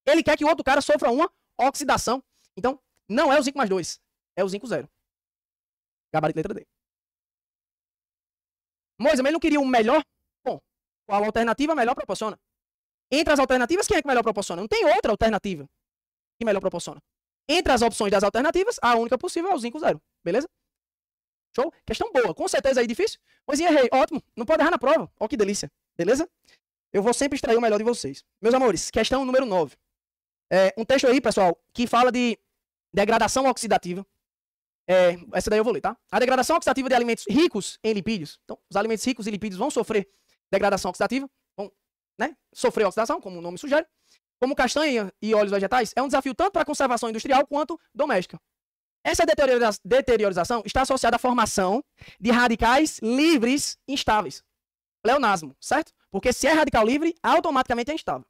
Ele quer que o outro cara sofra uma oxidação. Então, não é o zinco mais 2. É o zinco 0. Gabarito letra D. Moisa, mas ele não queria o melhor? Bom, qual alternativa melhor proporciona? Entre as alternativas, quem é que melhor proporciona? Não tem outra alternativa que melhor proporciona. Entre as opções das alternativas, a única possível é o zinco 0. Beleza? Show? Questão boa. Com certeza aí difícil. Pois errei. Ótimo. Não pode errar na prova. Ó que delícia. Beleza? Eu vou sempre extrair o melhor de vocês. Meus amores, questão número 9. Um texto aí, pessoal, que fala de degradação oxidativa. Essa daí eu vou ler, tá? A degradação oxidativa de alimentos ricos em lipídios. Então, os alimentos ricos em lipídios vão sofrer degradação oxidativa. Vão, né, sofrer oxidação, como o nome sugere. Como castanha e óleos vegetais, é um desafio tanto para a conservação industrial quanto doméstica. Essa deteriorização está associada à formação de radicais livres instáveis. Pleonasmo, certo? Porque se é radical livre, automaticamente é instável.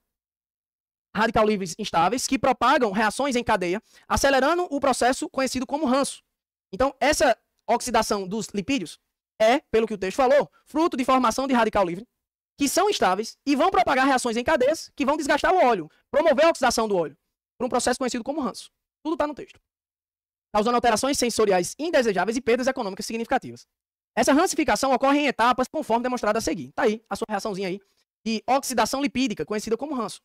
Radical livres instáveis que propagam reações em cadeia, acelerando o processo conhecido como ranço. Então, essa oxidação dos lipídios é, pelo que o texto falou, fruto de formação de radical livre, que são instáveis e vão propagar reações em cadeias que vão desgastar o óleo, promover a oxidação do óleo, por um processo conhecido como ranço. Tudo está no texto. Causando alterações sensoriais indesejáveis e perdas econômicas significativas. Essa rancificação ocorre em etapas conforme demonstrado a seguir. Tá aí a sua reaçãozinha aí de oxidação lipídica, conhecida como ranço.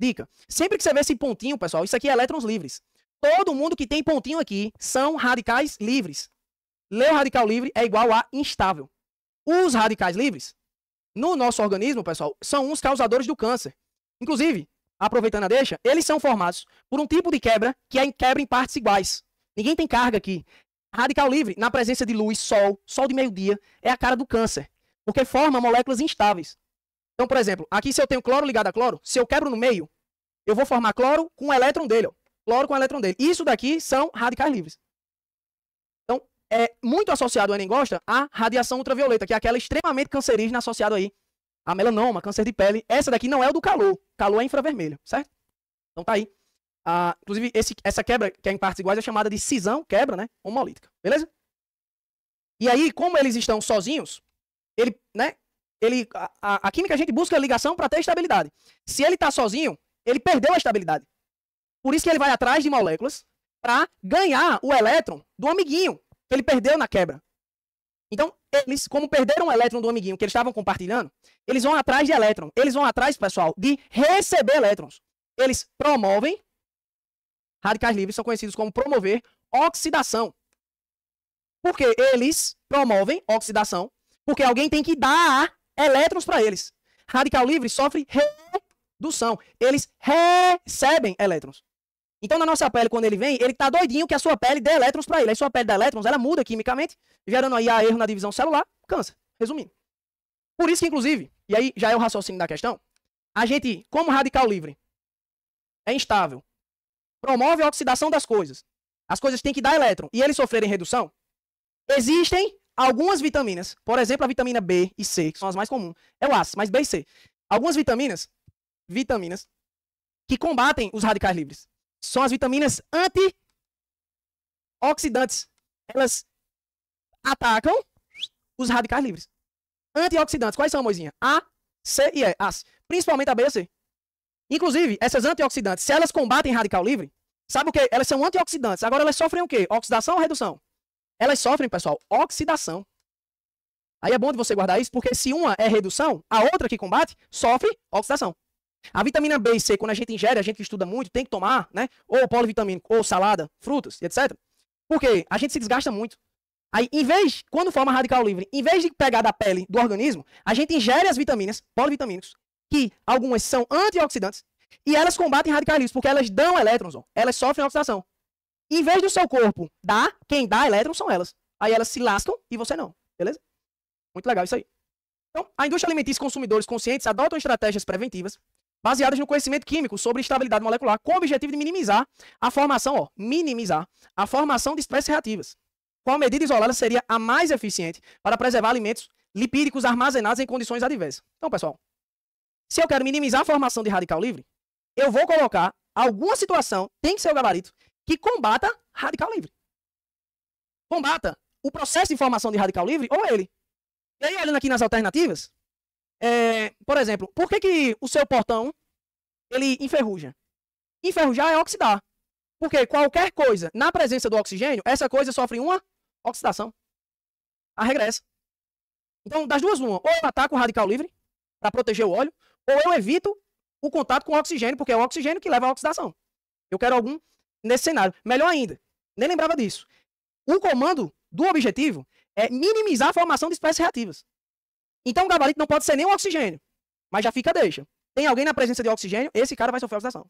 Dica. Sempre que você vê esse pontinho, pessoal, isso aqui é elétrons livres. Todo mundo que tem pontinho aqui são radicais livres. Ler o radical livre é igual a instável. Os radicais livres, no nosso organismo, pessoal, são uns causadores do câncer. Inclusive, aproveitando a deixa, eles são formados por um tipo de quebra que é quebra em partes iguais. Ninguém tem carga aqui. Radical livre, na presença de luz, sol de meio-dia, é a cara do câncer, porque forma moléculas instáveis. Então, por exemplo, aqui se eu tenho cloro ligado a cloro, se eu quebro no meio, eu vou formar cloro com o elétron dele. Ó. Cloro com o elétron dele. Isso daqui são radicais livres. Então, é muito associado, o Enem gosta, à radiação ultravioleta, que é aquela extremamente cancerígena associada aí a melanoma, câncer de pele. Essa daqui não é o do calor. Calor é infravermelho, certo? Então tá aí. Inclusive, essa quebra, que é em partes iguais, é chamada de cisão, quebra, né? Homolítica. Beleza? E aí, como eles estão sozinhos, a química a gente busca ligação para ter estabilidade. Se ele está sozinho, ele perdeu a estabilidade. Por isso que ele vai atrás de moléculas para ganhar o elétron do amiguinho que ele perdeu na quebra. Então, eles, como perderam o elétron do amiguinho que eles estavam compartilhando, eles vão atrás de elétron. Eles vão atrás, pessoal, de receber elétrons. Eles promovem, radicais livres são conhecidos como promover oxidação. Por que eles promovem oxidação? Porque alguém tem que dar elétrons para eles. Radical livre sofre redução. Eles recebem elétrons. Então, na nossa pele, quando ele vem, ele tá doidinho que a sua pele dê elétrons para ele. Aí sua pele dá elétrons, ela muda quimicamente, gerando aí erro na divisão celular, câncer. Resumindo. Por isso que, inclusive, e aí já é o raciocínio da questão, a gente, como radical livre, é instável, promove a oxidação das coisas. As coisas têm que dar elétron e eles sofrerem redução. Existem algumas vitaminas, por exemplo, a vitamina B e C, que são as mais comuns. É o ácido, mas B e C. Algumas vitaminas que combatem os radicais livres. São as vitaminas antioxidantes. Elas atacam os radicais livres. Antioxidantes, quais são, Moizinha? A, C e E. As. Principalmente a B e a C. Inclusive, essas antioxidantes, se elas combatem radical livre, sabe o que? Elas são antioxidantes. Agora elas sofrem o quê? Oxidação ou redução? Elas sofrem, pessoal, oxidação. Aí é bom de você guardar isso, porque se uma é redução, a outra que combate sofre oxidação. A vitamina B e C, quando a gente ingere, a gente que estuda muito, tem que tomar, né? Ou polivitamínico, ou salada, frutas, etc. Porque a gente se desgasta muito. Aí, quando forma radical livre, em vez de pegar da pele do organismo, a gente ingere as vitaminas, polivitamínicos, que algumas são antioxidantes, e elas combatem radicais livres, porque elas dão elétrons, ó, elas sofrem oxidação. Em vez do seu corpo dar, quem dá elétrons são elas. Aí elas se lascam e você não, beleza? Muito legal isso aí. Então, a indústria alimentícia e consumidores conscientes adotam estratégias preventivas baseadas no conhecimento químico sobre estabilidade molecular, com o objetivo de minimizar a formação de espécies reativas. Qual medida isolada seria a mais eficiente para preservar alimentos lipídicos armazenados em condições adversas? Então, pessoal, se eu quero minimizar a formação de radical livre, eu vou colocar alguma situação, tem que ser o gabarito, que combata radical livre. Combata o processo de formação de radical livre ou ele. E aí, olhando aqui nas alternativas, por exemplo, por que o seu portão ele enferruja? Enferrujar é oxidar. Porque qualquer coisa na presença do oxigênio, essa coisa sofre uma oxidação. A regressa. Então, das duas, uma. Ou eu ataco o radical livre para proteger o óleo, ou eu evito o contato com o oxigênio, porque é o oxigênio que leva à oxidação. Eu quero algum nesse cenário. Melhor ainda, nem lembrava disso. O comando do objetivo é minimizar a formação de espécies reativas. Então o gabarito não pode ser nem o oxigênio, mas já fica a deixa. Tem alguém na presença de oxigênio, esse cara vai sofrer oxidação.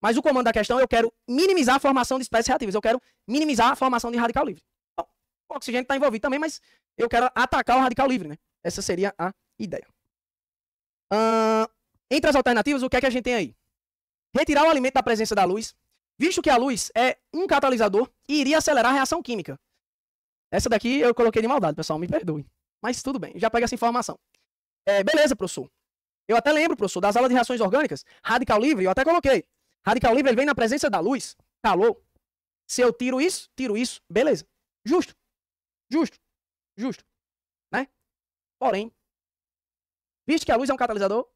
Mas o comando da questão, eu quero minimizar a formação de espécies reativas. Eu quero minimizar a formação de radical livre. Bom, o oxigênio está envolvido também, mas eu quero atacar o radical livre, né? Essa seria a ideia. Entre as alternativas, o que é que a gente tem aí? Retirar o alimento da presença da luz, visto que a luz é um catalisador e iria acelerar a reação química. Essa daqui eu coloquei de maldade, pessoal, me perdoe. Mas tudo bem, já pega essa informação. Beleza, professor. Eu até lembro, professor, das aulas de reações orgânicas, radical livre, eu até coloquei. Radical livre, ele vem na presença da luz, calor. Se eu tiro isso, beleza. Justo. Né? Porém, visto que a luz é um catalisador,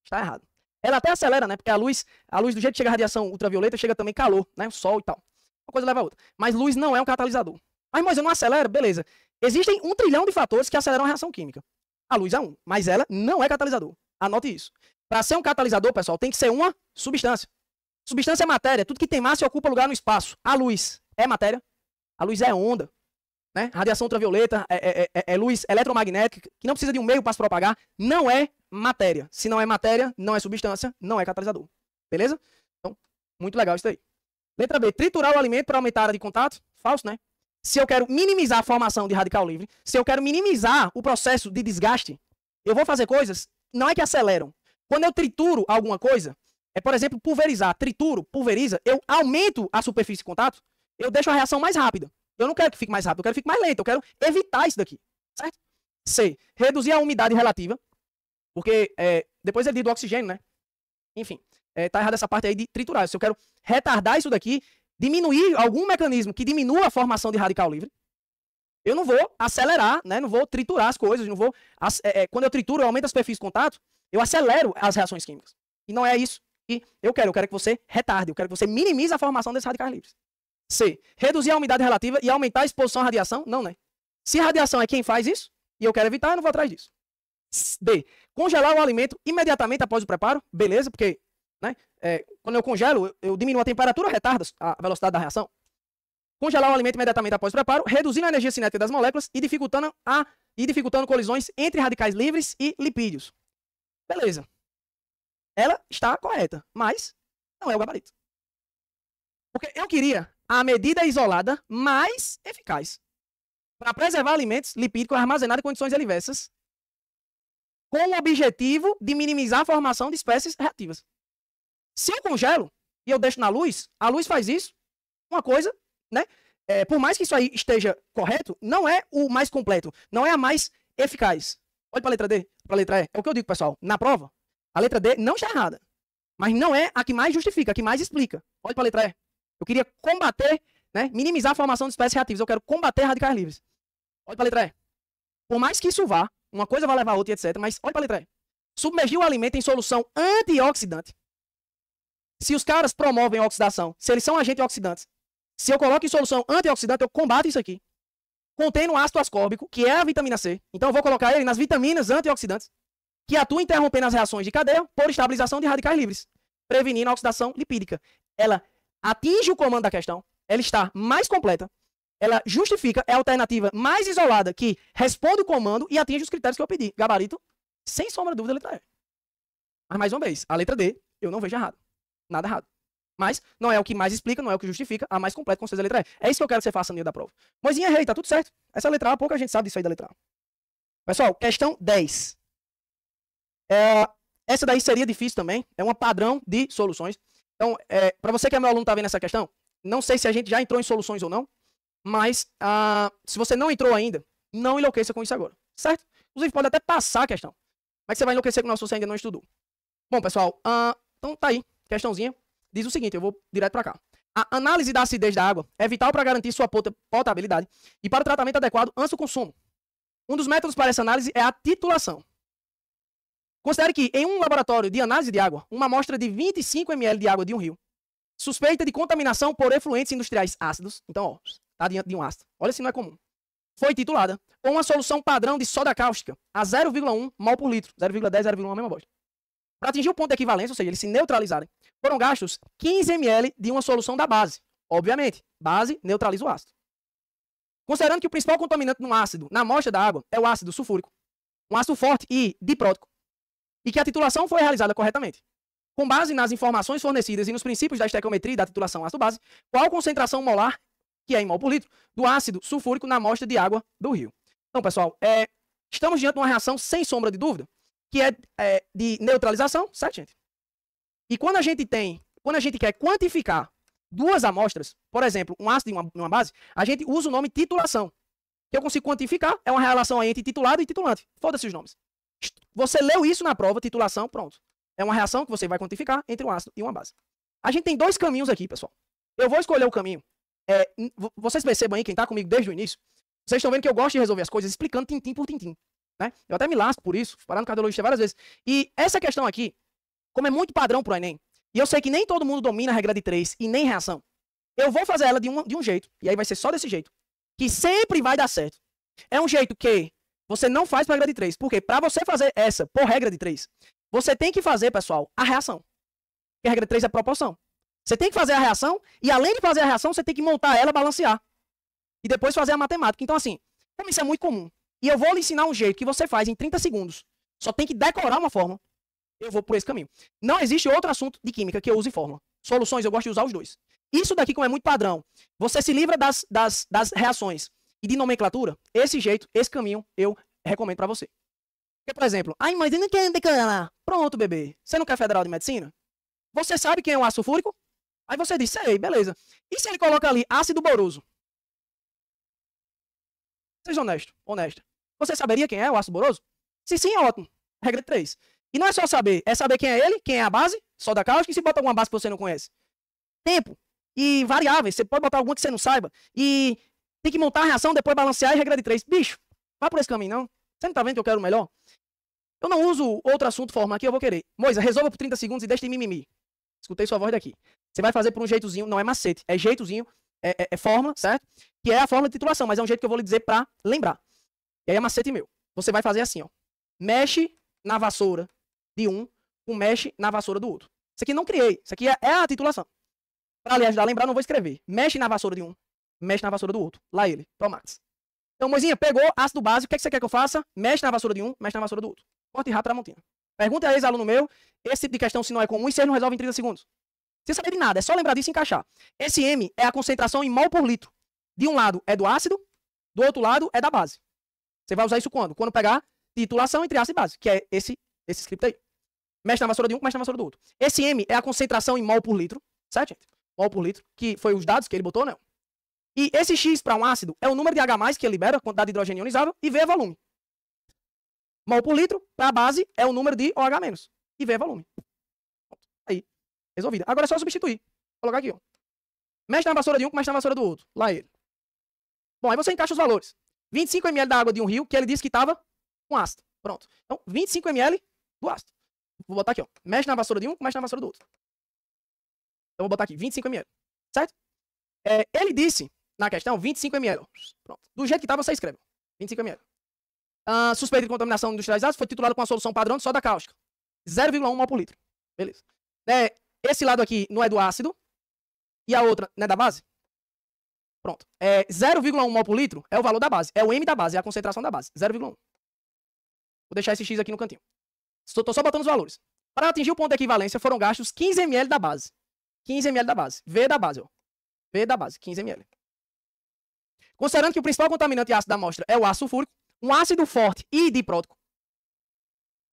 está errado. Ela até acelera, né? Porque a luz do jeito que chega a radiação ultravioleta, chega também calor, né? O sol e tal. Uma coisa leva a outra. Mas luz não é um catalisador. Mas, Moisés, não acelera? Beleza. Existem 1 trilhão de fatores que aceleram a reação química. A luz é um, mas ela não é catalisador. Anote isso. Para ser um catalisador, pessoal, tem que ser uma substância. Substância é matéria, tudo que tem massa e ocupa lugar no espaço. A luz é matéria, a luz é onda, né? Radiação ultravioleta é luz eletromagnética, que não precisa de um meio para se propagar, não é matéria. Se não é matéria, não é substância, não é catalisador. Beleza? Então, muito legal isso aí. Letra B, triturar o alimento para aumentar a área de contato. Falso, né? Se eu quero minimizar a formação de radical livre, se eu quero minimizar o processo de desgaste, eu vou fazer coisas, não é que aceleram. Quando eu trituro alguma coisa, por exemplo, pulverizar, trituro, pulveriza, eu aumento a superfície de contato, eu deixo a reação mais rápida. Eu não quero que fique mais rápido, eu quero que fique mais lento, eu quero evitar isso daqui, certo? C, reduzir a umidade relativa, porque depois ele diz do oxigênio, né? Enfim, tá errado essa parte aí de triturar. Se eu quero retardar isso daqui, diminuir algum mecanismo que diminua a formação de radical livre, eu não vou acelerar, né? Não vou triturar as coisas, não vou... quando eu trituro, eu aumento a superfície de contato, eu acelero as reações químicas. E não é isso que eu quero que você retarde, eu quero que você minimize a formação desses radicais livres. C, reduzir a umidade relativa e aumentar a exposição à radiação, não, né? Se a radiação é quem faz isso, e eu quero evitar, eu não vou atrás disso. D, congelar o alimento imediatamente após o preparo, beleza, porque, né, quando eu congelo, eu diminuo a temperatura, retardo a velocidade da reação. Congelar o alimento imediatamente após o preparo, reduzindo a energia cinética das moléculas e dificultando colisões entre radicais livres e lipídios. Beleza. Ela está correta, mas não é o gabarito. Porque eu queria a medida isolada mais eficaz para preservar alimentos lipídicos armazenados em condições adversas com o objetivo de minimizar a formação de espécies reativas. Se eu congelo e eu deixo na luz, a luz faz isso, uma coisa, né? Por mais que isso aí esteja correto, não é o mais completo, não é a mais eficaz. Olha para a letra D, para a letra E. É o que eu digo, pessoal. Na prova, a letra D não está errada, mas não é a que mais justifica, a que mais explica. Olha para a letra E. Eu queria combater, né, minimizar a formação de espécies reativas. Eu quero combater radicais livres. Olha para a letra E. Por mais que isso vá, uma coisa vai levar a outra, etc. Mas olha para a letra E. Submergir o alimento em solução antioxidante. Se os caras promovem a oxidação, se eles são agentes oxidantes, se eu coloco em solução antioxidante, eu combato isso aqui. Contém um ácido ascórbico, que é a vitamina C. Então eu vou colocar ele nas vitaminas antioxidantes, que atuam interrompendo as reações de cadeia por estabilização de radicais livres, prevenindo a oxidação lipídica. Ela atinge o comando da questão, ela está mais completa, ela justifica, é a alternativa mais isolada que responde o comando e atinge os critérios que eu pedi. Gabarito, sem sombra de dúvida, a letra E. Mas mais uma vez, a letra D, eu não vejo errado. Nada errado. Mas não é o que mais explica, não é o que justifica, a mais completa com certeza a letra E. É isso que eu quero que você faça no dia da prova. Moizinha, errei, tá tudo certo. Essa letra A, pouca gente sabe disso aí da letra A. Pessoal, questão 10. Essa daí seria difícil também, é um padrão de soluções. Então, para você que é meu aluno, tá vendo essa questão, não sei se a gente já entrou em soluções ou não, mas se você não entrou ainda, não enlouqueça com isso agora, certo? Inclusive, pode até passar a questão, mas você vai enlouquecer com o nosso você ainda não estudou. Bom, pessoal, então tá aí, questãozinha. Diz o seguinte, eu vou direto para cá. A análise da acidez da água é vital para garantir sua potabilidade e para o tratamento adequado antes do consumo. Um dos métodos para essa análise é a titulação. Considere que, em um laboratório de análise de água, uma amostra de 25 ml de água de um rio, suspeita de contaminação por efluentes industriais ácidos, então, ó, tá diante de um ácido, olha se não é comum, foi titulada com uma solução padrão de soda cáustica a 0,1 mol por litro, 0,10, 0,1 a mesma bosta. Para atingir o ponto de equivalência, ou seja, eles se neutralizarem, foram gastos 15 ml de uma solução da base. Obviamente, base neutraliza o ácido. Considerando que o principal contaminante no ácido, na amostra da água, é o ácido sulfúrico, um ácido forte e diprótico, e que a titulação foi realizada corretamente. Com base nas informações fornecidas e nos princípios da estequiometria e da titulação ácido-base, qual a concentração molar, que é em mol por litro, do ácido sulfúrico na amostra de água do rio? Então, pessoal, estamos diante de uma reação sem sombra de dúvida, que é de neutralização, certo, gente? E quando a gente quer quantificar duas amostras, por exemplo, um ácido e uma base, a gente usa o nome titulação. Que eu consigo quantificar, é uma relação aí entre titulado e titulante. Foda-se os nomes. Você leu isso na prova, titulação, pronto. É uma reação que você vai quantificar entre um ácido e uma base. A gente tem dois caminhos aqui, pessoal. Eu vou escolher o caminho. Vocês percebam aí, quem está comigo desde o início, vocês estão vendo que eu gosto de resolver as coisas explicando tintim por tintim. Né? Eu até me lasco por isso, parando no cardiologista várias vezes. E essa questão aqui, como é muito padrão pro Enem, e eu sei que nem todo mundo domina a regra de 3 e nem reação, eu vou fazer ela de um jeito, e aí vai ser só desse jeito, que sempre vai dar certo. É um jeito que você não faz para regra de 3, porque para você fazer essa por regra de 3, você tem que fazer, pessoal, a reação. Porque a regra 3 é proporção. Você tem que fazer a reação, e além de fazer a reação, você tem que montar ela, balancear. E depois fazer a matemática. Então, assim, como isso é muito comum, e eu vou lhe ensinar um jeito que você faz em 30 segundos, só tem que decorar uma fórmula, eu vou por esse caminho. Não existe outro assunto de química que eu use fórmula. Soluções, eu gosto de usar os dois. Isso daqui, como é muito padrão, você se livra das reações e de nomenclatura, esse jeito, esse caminho, eu recomendo pra você. Porque, por exemplo, ai, mas eu não quero decorar. Pronto, bebê. Você não quer federal de medicina? Você sabe quem é o ácido sulfúrico? Aí você diz, sei, beleza. E se ele coloca ali ácido boroso? Seja honesto, honesta. Você saberia quem é o ácido boroso? Se sim, é ótimo. Regra 3. E não é só saber, é saber quem é ele, quem é a base, soda cáustica, e se bota alguma base que você não conhece. Tempo e variáveis, você pode botar alguma que você não saiba. E tem que montar a reação, depois balancear e regra de 3. Bicho, vá por esse caminho, não. Você não tá vendo que eu quero o melhor? Eu não uso outro assunto, fórmula aqui, eu vou querer. Moisa, resolva por 30 segundos e deixe de mimimi. Escutei sua voz daqui. Você vai fazer por um jeitozinho, não é macete, é jeitozinho, é fórmula, certo? Que é a fórmula de titulação, mas é um jeito que eu vou lhe dizer pra lembrar. E aí é macete meu. Você vai fazer assim, ó. Mexe na vassoura de um, com mexe na vassoura do outro. Isso aqui não criei, isso aqui é a titulação. Pra lhe ajudar a lembrar, não vou escrever. Mexe na vassoura de um, mexe na vassoura do outro. Lá ele, Promax. Então, Moisinha, pegou ácido básico, o que, é que você quer que eu faça? Mexe na vassoura de um, mexe na vassoura do outro. Corte rápido, Tramontina. Pergunta a ex-aluno meu, esse tipo de questão, se não é comum, e você não resolve em 30 segundos. Sem saber de nada, é só lembrar disso e encaixar. Esse M é a concentração em mol por litro. De um lado é do ácido, do outro lado é da base. Você vai usar isso quando? Quando pegar titulação entre ácido e base, que é esse script aí. Mexe na vassoura de um, mexe na vassoura do outro. Esse M é a concentração em mol por litro, certo, gente? Mol por litro, que foi os dados que ele botou, né? E esse X para um ácido é o número de H+, que ele libera, a quantidade de hidrogênio ionizável, e V é volume. Mol por litro, para a base, é o número de OH-, e V é volume. Aí, resolvida. Agora é só substituir. Vou colocar aqui, ó. Mexe na vassoura de um, mexe na vassoura do outro. Lá ele. Bom, aí você encaixa os valores. 25 ml da água de um rio, que ele disse que estava com ácido. Pronto. Então, 25 ml do ácido. Vou botar aqui, ó. Mexe na vassoura de um, mexe na vassoura do outro. Então, vou botar aqui, 25 ml. Certo? Ele disse, na questão, 25 ml. Pronto. Do jeito que estava, você escreve. 25 ml. Suspeita de contaminação industrializada foi titulado com a solução padrão de soda cáustica. 0,1 mol por litro. Beleza. Esse lado aqui não é do ácido. E a outra não é da base? Pronto. 0,1 mol por litro é o valor da base. É o M da base, é a concentração da base. 0,1. Vou deixar esse X aqui no cantinho. Estou só botando os valores. Para atingir o ponto de equivalência, foram gastos 15 ml da base. 15 ml da base. V da base, ó. V da base, 15 ml. Considerando que o principal contaminante ácido da amostra é o ácido sulfúrico, um ácido forte e diprótico.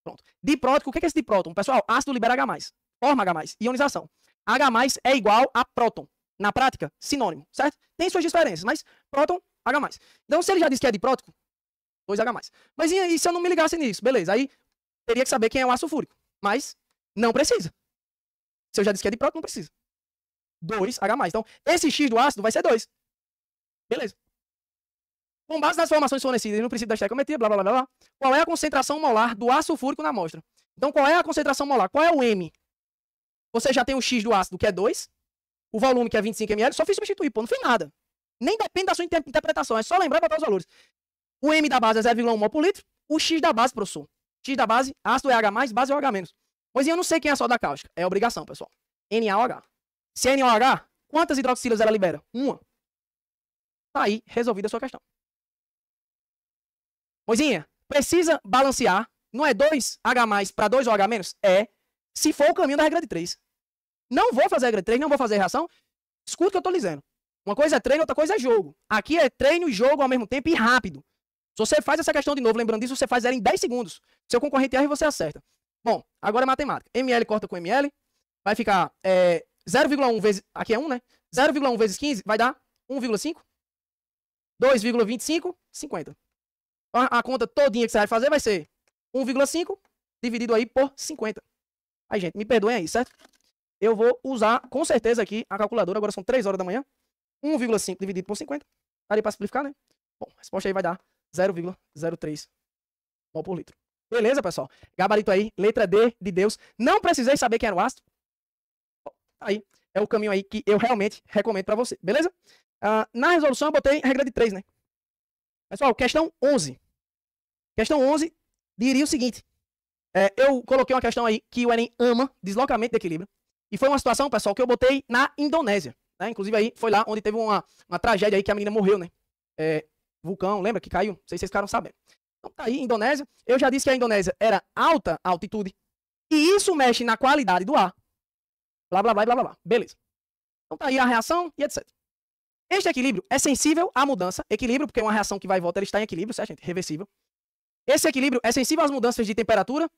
Pronto. Diprótico, o que é esse dipróton? Pessoal, ácido libera H+. Forma H+. Ionização. H+ é igual a próton. Na prática, sinônimo, certo? Tem suas diferenças, mas próton, H+. Então, se ele já disse que é diprótico, 2H+. Mas e se eu não me ligasse nisso? Beleza, aí teria que saber quem é o ácido sulfúrico. Mas não precisa. Se eu já disse que é diprótico, não precisa. 2H+. Então, esse X do ácido vai ser 2. Beleza. Com base nas informações fornecidas no princípio da estequiometria, blá, blá, blá, blá, qual é a concentração molar do ácido sulfúrico na amostra? Então, qual é a concentração molar? Qual é o M? Você já tem o X do ácido, que é 2. O volume, que é 25 ml. Só fiz substituir, pô. Não fiz nada. Nem depende da sua interpretação. É só lembrar e botar os valores. O M da base é 0,1 mol por litro. O X da base, professor. X da base, ácido é H+, base é OH-. Pois eu não sei quem é a soda cáustica. É obrigação, pessoal. NaOH. Se é NaOH, quantas hidroxilas ela libera? Uma. Tá aí, resolvida a sua questão. Moisinha, precisa balancear. Não é 2H+ para 2OH-? É, se for o caminho da regra de 3. Não vou fazer a regra de 3, não vou fazer a reação. Escuta o que eu tô dizendo. Uma coisa é treino, outra coisa é jogo. Aqui é treino e jogo ao mesmo tempo e rápido. Se você faz essa questão de novo, lembrando disso, você faz ela em 10 segundos. Seu concorrente erra e você acerta. Bom, agora é matemática. ML corta com ML. Vai ficar 0,1 vezes... Aqui é 1, né? 0,1 vezes 15 vai dar 1,5. 2,25, 50. A conta todinha que você vai fazer vai ser 1,5 dividido aí por 50. Aí, gente, me perdoem aí, certo? Eu vou usar, com certeza, aqui a calculadora. Agora são 3 horas da manhã. 1,5 dividido por 50. Daria para simplificar, né? Bom, a resposta aí vai dar 0,03 mol por litro. Beleza, pessoal? Gabarito aí, letra D de Deus. Não precisei saber quem era o ácido. Bom, aí é o caminho aí que eu realmente recomendo para você. Beleza? Na resolução eu botei a regra de 3, né? Pessoal, questão 11. Questão 11 diria o seguinte. Eu coloquei uma questão aí que o Enem ama deslocamento de equilíbrio. E foi uma situação, pessoal, que eu botei na Indonésia. Né? Inclusive aí foi lá onde teve uma tragédia aí que a menina morreu, né? Vulcão, lembra que caiu? Não sei se vocês ficaram sabendo. Então tá aí, Indonésia. Eu já disse que a Indonésia era alta altitude. E isso mexe na qualidade do ar. Blá, blá, blá, blá, blá, blá. Beleza. Então tá aí a reação e etc. Este equilíbrio é sensível à mudança. Equilíbrio, porque é uma reação que vai e volta, ele está em equilíbrio, certo, gente? Reversível. Esse equilíbrio é sensível às mudanças de temperatura,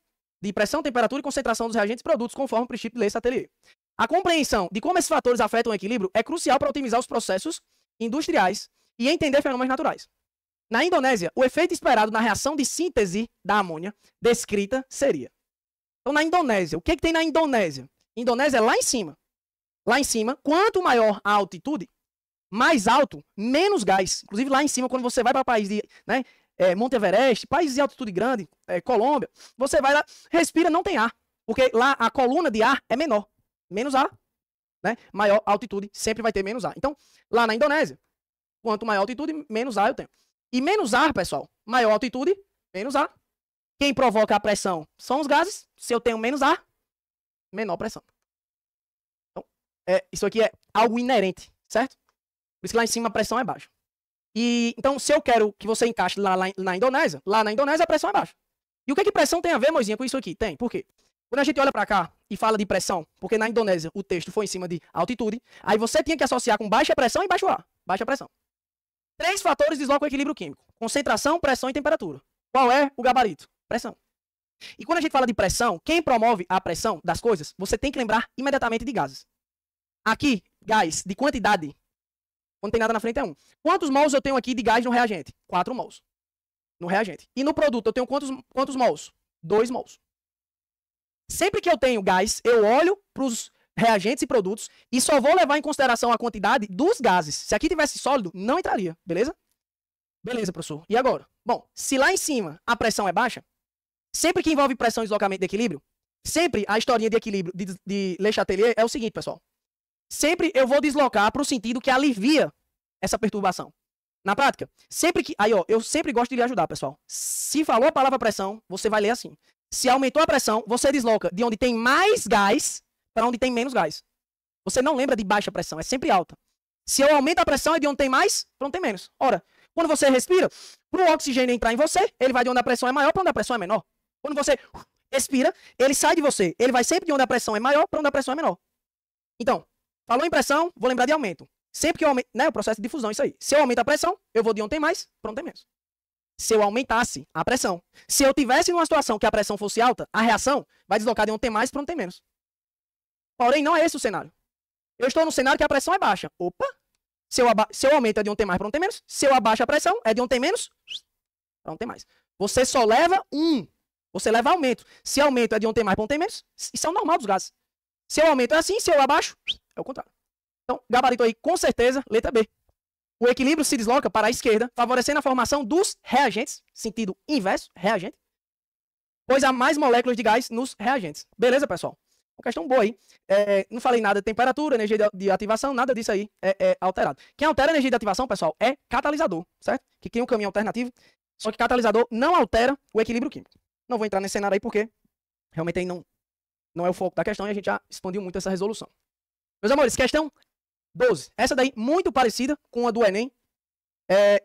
de pressão, temperatura e concentração dos reagentes e produtos, conforme o princípio de Ley-Satelier. A compreensão de como esses fatores afetam o equilíbrio é crucial para otimizar os processos industriais e entender fenômenos naturais. Na Indonésia, o efeito esperado na reação de síntese da amônia descrita seria. Então, na Indonésia, o que tem na Indonésia? Indonésia é lá em cima. Lá em cima, quanto maior a altitude, mais alto, menos gás. Inclusive, lá em cima, quando você vai para país de Monte Everest, países de altitude grande, Colômbia, você vai lá, respira, não tem ar. Porque lá a coluna de ar é menor. Menos ar, né? Maior altitude, sempre vai ter menos ar. Então, lá na Indonésia, quanto maior altitude, menos ar eu tenho. E menos ar, pessoal, maior altitude, menos ar. Quem provoca a pressão são os gases. Se eu tenho menos ar, menor pressão. Então, isso aqui é algo inerente, certo? Por isso que lá em cima a pressão é baixa. E, então, se eu quero que você encaixe lá na Indonésia a pressão é baixa. E o que pressão tem a ver, Moisinha, com isso aqui? Tem. Por quê? Quando a gente olha para cá e fala de pressão, porque na Indonésia o texto foi em cima de altitude, aí você tinha que associar com baixa pressão e baixo ar. Baixa pressão. 3 fatores deslocam o equilíbrio químico. Concentração, pressão e temperatura. Qual é o gabarito? Pressão. E quando a gente fala de pressão, quem promove a pressão das coisas, você tem que lembrar imediatamente de gases. Aqui, gás de quantidade, quando tem nada na frente é 1. Quantos mols eu tenho aqui de gás no reagente? 4 mols. No reagente. E no produto eu tenho quantos mols? 2 mols. Sempre que eu tenho gás, eu olho para os reagentes e produtos e só vou levar em consideração a quantidade dos gases. Se aqui tivesse sólido, não entraria, beleza? Beleza, professor. E agora? Bom, se lá em cima a pressão é baixa, sempre que envolve pressão e deslocamento de equilíbrio, sempre a historinha de equilíbrio de Le-Chatelier é o seguinte, pessoal. Sempre eu vou deslocar para o sentido que alivia essa perturbação. Na prática, sempre que... Aí, ó, eu sempre gosto de lhe ajudar, pessoal. Se falou a palavra pressão, você vai ler assim. Se aumentou a pressão, você desloca de onde tem mais gás para onde tem menos gás. Você não lembra de baixa pressão, é sempre alta. Se eu aumento a pressão, é de onde tem mais para onde tem menos. Ora, quando você respira, para o oxigênio entrar em você, ele vai de onde a pressão é maior para onde a pressão é menor. Quando você expira, ele sai de você. Ele vai sempre de onde a pressão é maior para onde a pressão é menor. Então, falou em pressão, vou lembrar de aumento. Sempre que eu aumento, né, o processo de difusão, isso aí. Se eu aumento a pressão, eu vou de onde tem mais para onde tem menos. Se eu aumentasse a pressão, se eu tivesse numa situação que a pressão fosse alta, a reação vai deslocar de onde tem mais para onde tem menos. Porém, não é esse o cenário. Eu estou no cenário que a pressão é baixa. Opa! Se eu aumento é de onde tem mais para onde tem menos. Se eu abaixo a pressão, é de onde tem menos para onde tem mais. Você só leva Você leva aumento. Se aumento é de onde tem mais para onde tem menos, isso é o normal dos gases. Se eu aumento é assim, se eu abaixo, é o contrário. Então, gabarito aí, com certeza, letra B. O equilíbrio se desloca para a esquerda, favorecendo a formação dos reagentes, sentido inverso, reagente, pois há mais moléculas de gás nos reagentes. Beleza, pessoal? Uma questão boa aí. Não falei nada de temperatura, energia de ativação, nada disso aí é alterado. Quem altera a energia de ativação, pessoal, é catalisador, certo? Que cria um caminho alternativo, só que catalisador não altera o equilíbrio químico. Não vou entrar nesse cenário aí porque realmente aí não é o foco da questão e a gente já expandiu muito essa resolução. Meus amores, questão 12. Essa daí, muito parecida com a do Enem.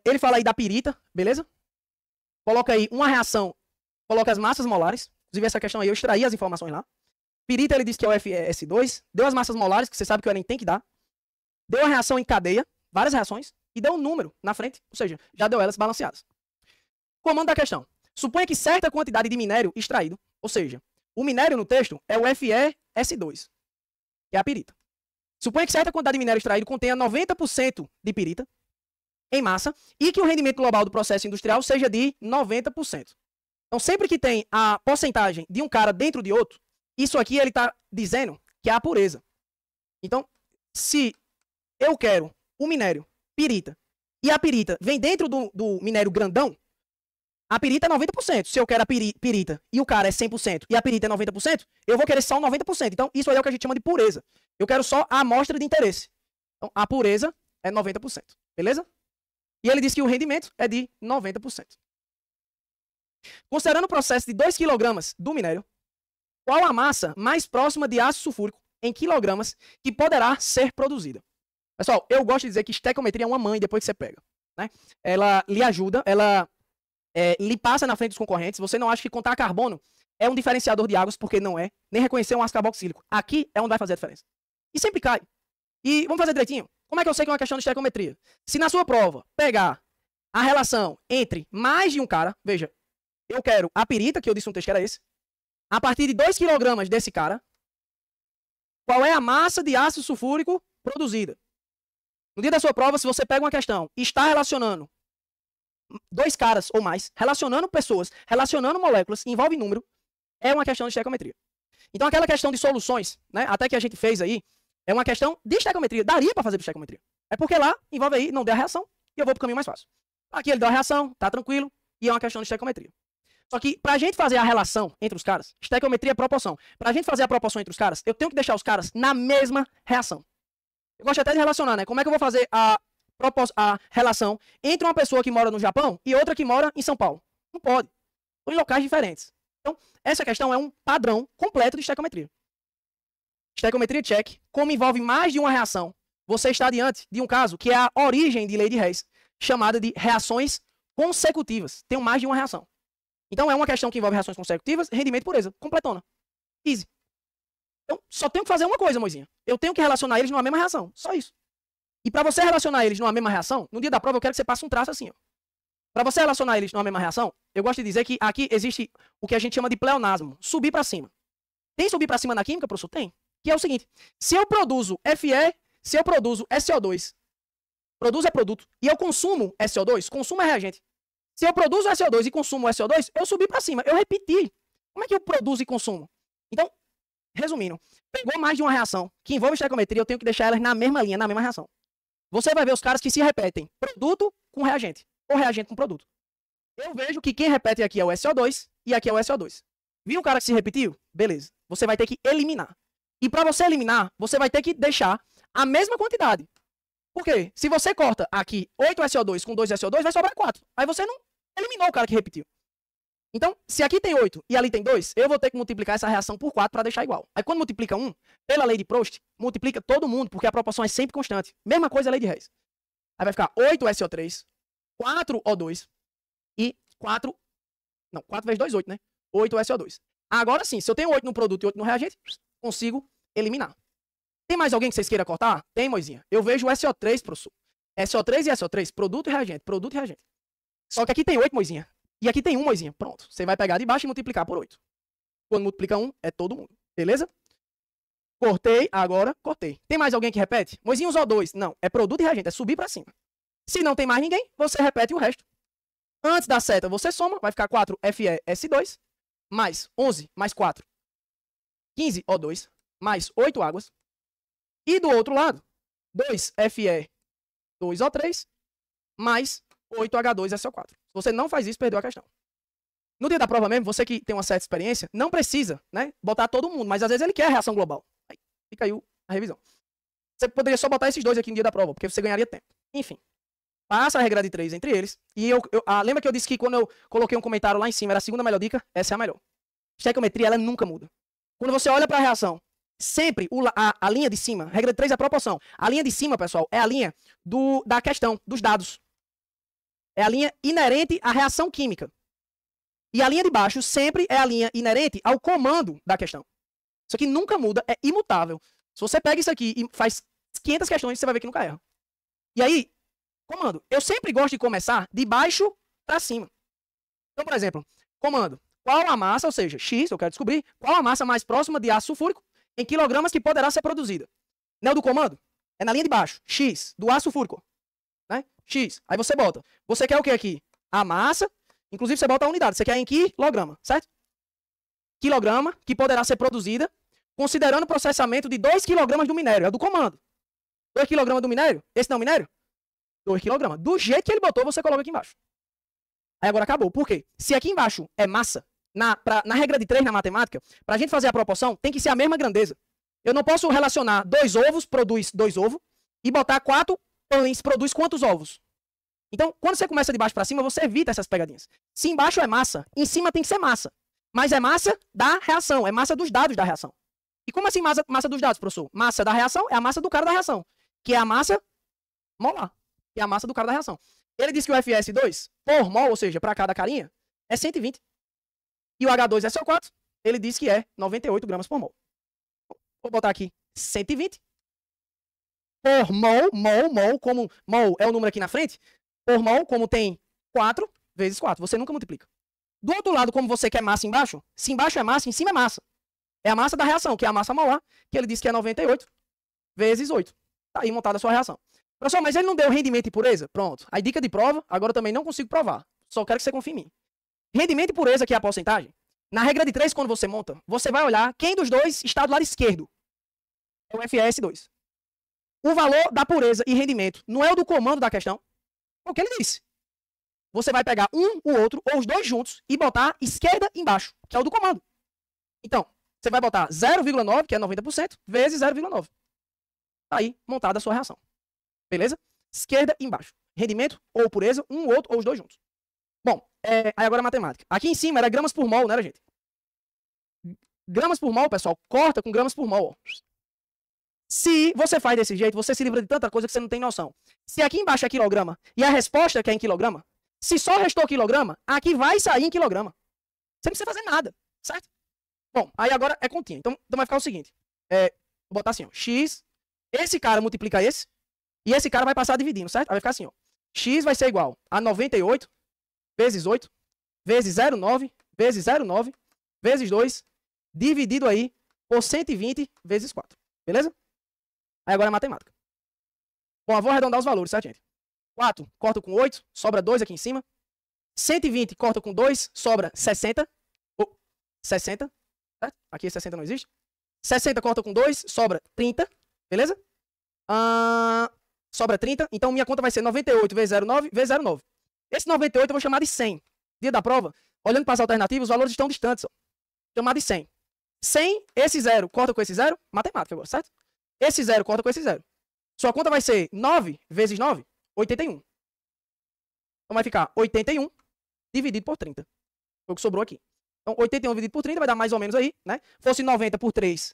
Ele fala aí da pirita, beleza? Coloca aí uma reação, coloca as massas molares. Inclusive, essa questão aí eu extraí as informações lá. Pirita, ele diz que é o FeS2. Deu as massas molares, que você sabe que o Enem tem que dar. Deu a reação em cadeia, várias reações. E deu um número na frente, ou seja, já deu elas balanceadas. Comando da questão. Suponha que certa quantidade de minério extraído, ou seja, o minério no texto é o FeS2, que é a pirita. Suponha que certa quantidade de minério extraído contenha 90% de pirita em massa e que o rendimento global do processo industrial seja de 90%. Então, sempre que tem a porcentagem de um cara dentro de outro, isso aqui ele está dizendo que é a pureza. Então, se eu quero o minério pirita e a pirita vem dentro do minério grandão, a pirita é 90%. Se eu quero a pirita e o cara é 100% e a pirita é 90%, eu vou querer só 90%. Então, isso aí é o que a gente chama de pureza. Eu quero só a amostra de interesse. Então, a pureza é 90%. Beleza? E ele diz que o rendimento é de 90%. Considerando o processo de 2 kg do minério, qual a massa mais próxima de ácido sulfúrico em quilogramas que poderá ser produzida? Pessoal, eu gosto de dizer que estequiometria é uma mãe depois que você pega, né? Ela lhe ajuda, ela lhe passa na frente dos concorrentes. Você não acha que contar carbono é um diferenciador de águas, porque não é, nem reconhecer um ácido carboxílico. Aqui é onde vai fazer a diferença. E sempre cai. E vamos fazer direitinho. Como é que eu sei que é uma questão de estequiometria? Se na sua prova pegar a relação entre mais de um cara, veja, eu quero a pirita, que eu disse no texto que era esse, a partir de 2 kg desse cara, qual é a massa de ácido sulfúrico produzida? No dia da sua prova, se você pega uma questão e está relacionando 2 caras ou mais, relacionando pessoas, relacionando moléculas, envolve número, é uma questão de estequiometria. Então aquela questão de soluções, né, até que a gente fez aí, é uma questão de estequiometria. Daria para fazer de estequiometria. É porque lá envolve aí, não deu a reação, e eu vou pro caminho mais fácil. Aqui ele deu a reação, tá tranquilo, e é uma questão de estequiometria. Só que pra gente fazer a relação entre os caras, estequiometria é proporção. Pra gente fazer a proporção entre os caras, eu tenho que deixar os caras na mesma reação. Eu gosto até de relacionar, né? Como é que eu vou fazer a relação entre uma pessoa que mora no Japão e outra que mora em São Paulo? Não pode. Estão em locais diferentes. Então, essa questão é um padrão completo de estequiometria. Estequiometria check, como envolve mais de uma reação, você está diante de um caso que é a origem de lei de Hess, chamada de reações consecutivas. Tem mais de uma reação. Então, é uma questão que envolve reações consecutivas, rendimento e pureza. Completona. Easy. Então, só tenho que fazer uma coisa, moisinha. Eu tenho que relacionar eles numa mesma reação. Só isso. E para você relacionar eles numa mesma reação, no dia da prova eu quero que você passe um traço assim, ó. Para você relacionar eles numa mesma reação, eu gosto de dizer que aqui existe o que a gente chama de pleonasmo. Subir para cima. Tem subir para cima na química, professor? Tem. Que é o seguinte. Se eu produzo Fe, se eu produzo SO2, produzo é produto, e eu consumo SO2, consumo é reagente. Se eu produzo SO2 e consumo SO2, eu subi para cima. Eu repeti. Como é que eu produzo e consumo? Então, resumindo, pegou mais de uma reação que envolve estequiometria, eu tenho que deixar elas na mesma linha, na mesma reação. Você vai ver os caras que se repetem produto com reagente, ou reagente com produto. Eu vejo que quem repete aqui é o SO2 e aqui é o SO2. Viu o cara que se repetiu? Beleza. Você vai ter que eliminar. E para você eliminar, você vai ter que deixar a mesma quantidade. Por quê? Se você corta aqui 8 SO2 com 2 SO2, vai sobrar 4. Aí você não eliminou o cara que repetiu. Então, se aqui tem 8 e ali tem 2, eu vou ter que multiplicar essa reação por 4 para deixar igual. Aí quando multiplica 1, pela lei de Proust, multiplica todo mundo, porque a proporção é sempre constante. Mesma coisa a lei de Hess. Aí vai ficar 8 SO3, 4 O2 e 4... Não, 4 vezes 2, 8, né? 8 SO2. Agora sim, se eu tenho 8 no produto e 8 no reagente, consigo eliminar. Tem mais alguém que vocês queiram cortar? Tem, moisinha. Eu vejo o SO3, professor. SO3 e SO3, produto e reagente, produto e reagente. Só que aqui tem 8, moisinha. E aqui tem 1, moisinha. Pronto. Você vai pegar de baixo e multiplicar por 8. Quando multiplica 1, é todo mundo. Beleza? Cortei, agora cortei. Tem mais alguém que repete? Moisinha usou 2. Não, é produto e reagente, é subir para cima. Se não tem mais ninguém, você repete o resto. Antes da seta, você soma, vai ficar 4 FeS2, mais 11, mais 4, 15 O2, mais 8 águas. E do outro lado, 2 Fe2O3, mais 8H2SO4. Se você não faz isso, perdeu a questão. No dia da prova mesmo, você que tem uma certa experiência, não precisa, né, botar todo mundo, mas às vezes ele quer a reação global. Aí fica aí a revisão. Você poderia só botar esses dois aqui no dia da prova, porque você ganharia tempo. Enfim, passa a regra de 3 entre eles. E lembra que eu disse que quando eu coloquei um comentário lá em cima, era a segunda melhor dica? Essa é a melhor. Estequiometria, ela nunca muda. Quando você olha para a reação, sempre a linha de cima, regra de 3 é a proporção. A linha de cima, pessoal, é a linha da questão, dos dados. É a linha inerente à reação química. E a linha de baixo sempre é a linha inerente ao comando da questão. Isso aqui nunca muda, é imutável. Se você pega isso aqui e faz 500 questões, você vai ver que nunca erra. E aí, comando. Eu sempre gosto de começar de baixo para cima. Então, por exemplo, comando. Qual a massa, ou seja, X, eu quero descobrir, qual a massa mais próxima de ácido sulfúrico em quilogramas que poderá ser produzida? Não é do comando? É na linha de baixo. X, do ácido sulfúrico. Né? X. Aí você bota. Você quer o que aqui? A massa. Inclusive você bota a unidade. Você quer em quilograma, certo? Quilograma que poderá ser produzida considerando o processamento de 2 kg do minério. É do comando. 2 kg do minério? Esse não é o minério? 2 kg. Do jeito que ele botou, você coloca aqui embaixo. Aí agora acabou. Por quê? Se aqui embaixo é massa, na regra de 3 na matemática, pra gente fazer a proporção, tem que ser a mesma grandeza. Eu não posso relacionar 2 ovos, produz 2 ovos, e botar 4 pães, produz quantos ovos? Então, quando você começa de baixo para cima, você evita essas pegadinhas. Se embaixo é massa, em cima tem que ser massa. Mas é massa da reação, é massa dos dados da reação. E como assim massa dos dados, professor? Massa da reação é a massa do cara da reação, que é a massa molar, que é a massa do cara da reação. Ele disse que o FS2 por mol, ou seja, para cada carinha, é 120. E o H2SO4, ele disse que é 98 gramas por mol. Vou botar aqui 120 por mol, como mol é o número aqui na frente, por mol, como tem 4 vezes 4, você nunca multiplica. Do outro lado, como você quer massa embaixo, se embaixo é massa, em cima é massa. É a massa da reação, que é a massa molar, que ele disse que é 98 vezes 8. Tá aí montada a sua reação. Professor, mas ele não deu rendimento e pureza? Pronto. Aí dica de prova, agora eu também não consigo provar. Só quero que você confie em mim. Rendimento e pureza, que é a porcentagem. Na regra de 3, quando você monta, você vai olhar quem dos dois está do lado esquerdo. É o FS2. O valor da pureza e rendimento não é o do comando da questão. É o que ele disse. Você vai pegar um, o outro, ou os dois juntos, e botar esquerda embaixo, que é o do comando. Então, você vai botar 0,9, que é 90%, vezes 0,9. Tá aí montada a sua reação. Beleza? Esquerda embaixo. Rendimento ou pureza, um, outro, ou os dois juntos. Bom, aí agora a matemática. Aqui em cima era gramas por mol, né, gente? Gramas por mol, pessoal, corta com gramas por mol. Se você faz desse jeito, você se livra de tanta coisa que você não tem noção. Se aqui embaixo é quilograma e a resposta que é em quilograma, se só restou quilograma, aqui vai sair em quilograma. Você não precisa fazer nada, certo? Bom, aí agora é continha. Então vai ficar o seguinte. Vou botar assim, ó. X, esse cara multiplica esse, e esse cara vai passar dividindo, certo? Aí vai ficar assim, ó. X vai ser igual a 98 vezes 8, vezes 0,9, vezes 0,9, vezes 2, dividido aí por 120 vezes 4. Beleza? Aí agora é matemática. Bom, eu vou arredondar os valores, certo, gente? 4 corta com 8, sobra 2 aqui em cima. 120 corta com 2, sobra 60. 60, certo? Aqui 60 não existe. 60 corta com 2, sobra 30, beleza? Sobra 30, então minha conta vai ser 98 vezes 0,9 vezes 0,9. Esse 98 eu vou chamar de 100. Dia da prova, olhando para as alternativas, os valores estão distantes. Ó. Chamar de 100. 100, esse 0 corta com esse 0, matemática agora, certo? Esse 0 corta com esse 0. Sua conta vai ser 9 vezes 9, 81. Então vai ficar 81 dividido por 30. Foi o que sobrou aqui. Então 81 dividido por 30 vai dar mais ou menos aí, né? Fosse 90 por 3,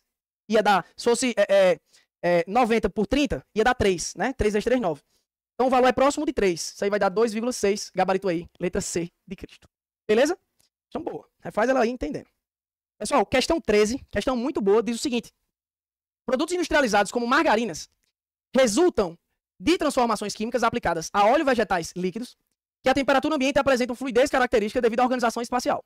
ia dar... Se fosse 90 por 30, ia dar 3, né? 3 vezes 3, 9. Então o valor é próximo de 3. Isso aí vai dar 2,6, gabarito aí, letra C de Cristo. Beleza? Questão boa. Faz ela aí entendendo. Pessoal, questão 13, questão muito boa, diz o seguinte. Produtos industrializados como margarinas resultam de transformações químicas aplicadas a óleos vegetais líquidos que a temperatura ambiente apresentam fluidez característica devido à organização espacial.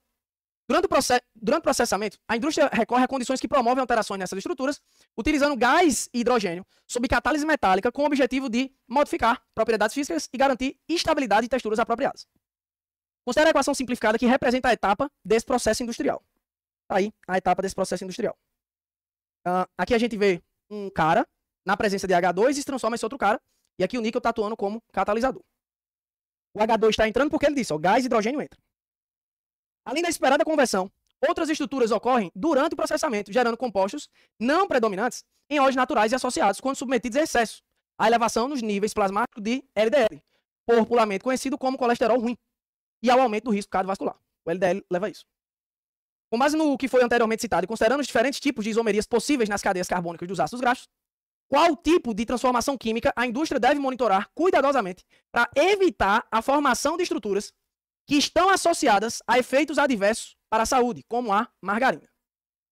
Durante o processamento, a indústria recorre a condições que promovem alterações nessas estruturas, utilizando gás e hidrogênio sob catálise metálica com o objetivo de modificar propriedades físicas e garantir estabilidade e texturas apropriadas. Considere a equação simplificada que representa a etapa desse processo industrial. Tá aí a etapa desse processo industrial. Aqui a gente vê um cara na presença de H2 e se transforma em esse outro cara. E aqui o níquel está atuando como catalisador. O H2 está entrando porque ele disse, ó, gás e hidrogênio entra. Além da esperada conversão, outras estruturas ocorrem durante o processamento, gerando compostos não predominantes em óleos naturais e associados, quando submetidos a excesso, a elevação nos níveis plasmáticos de LDL, popularmente conhecido como colesterol ruim, e ao aumento do risco cardiovascular. O LDL leva a isso. Com base no que foi anteriormente citado e considerando os diferentes tipos de isomerias possíveis nas cadeias carbônicas dos ácidos graxos, qual tipo de transformação química a indústria deve monitorar cuidadosamente para evitar a formação de estruturas que estão associadas a efeitos adversos para a saúde, como a margarina?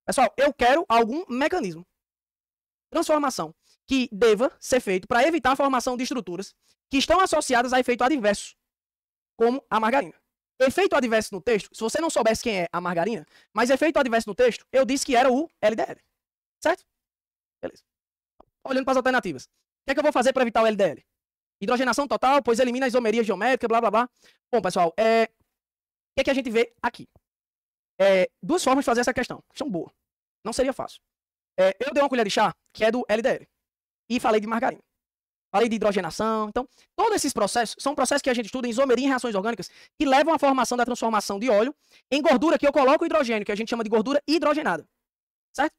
Pessoal, eu quero algum mecanismo, transformação, que deva ser feito para evitar a formação de estruturas que estão associadas a efeito adverso, como a margarina. Efeito adverso no texto, se você não soubesse quem é a margarina, mas efeito adverso no texto, eu disse que era o LDL. Certo? Beleza. Olhando para as alternativas. O que é que eu vou fazer para evitar o LDL? Hidrogenação total, pois elimina a isomeria geométrica, blá, blá, blá. Bom, pessoal, o que é que a gente vê aqui? Duas formas de fazer essa questão. Questão boa. Não seria fácil. Eu dei uma colher de chá, que é do LDL. E falei de margarina. Falei de hidrogenação. Então, todos esses processos são processos que a gente estuda em isomeria em reações orgânicas que levam à formação da transformação de óleo em gordura, que eu coloco o hidrogênio, que a gente chama de gordura hidrogenada. Certo?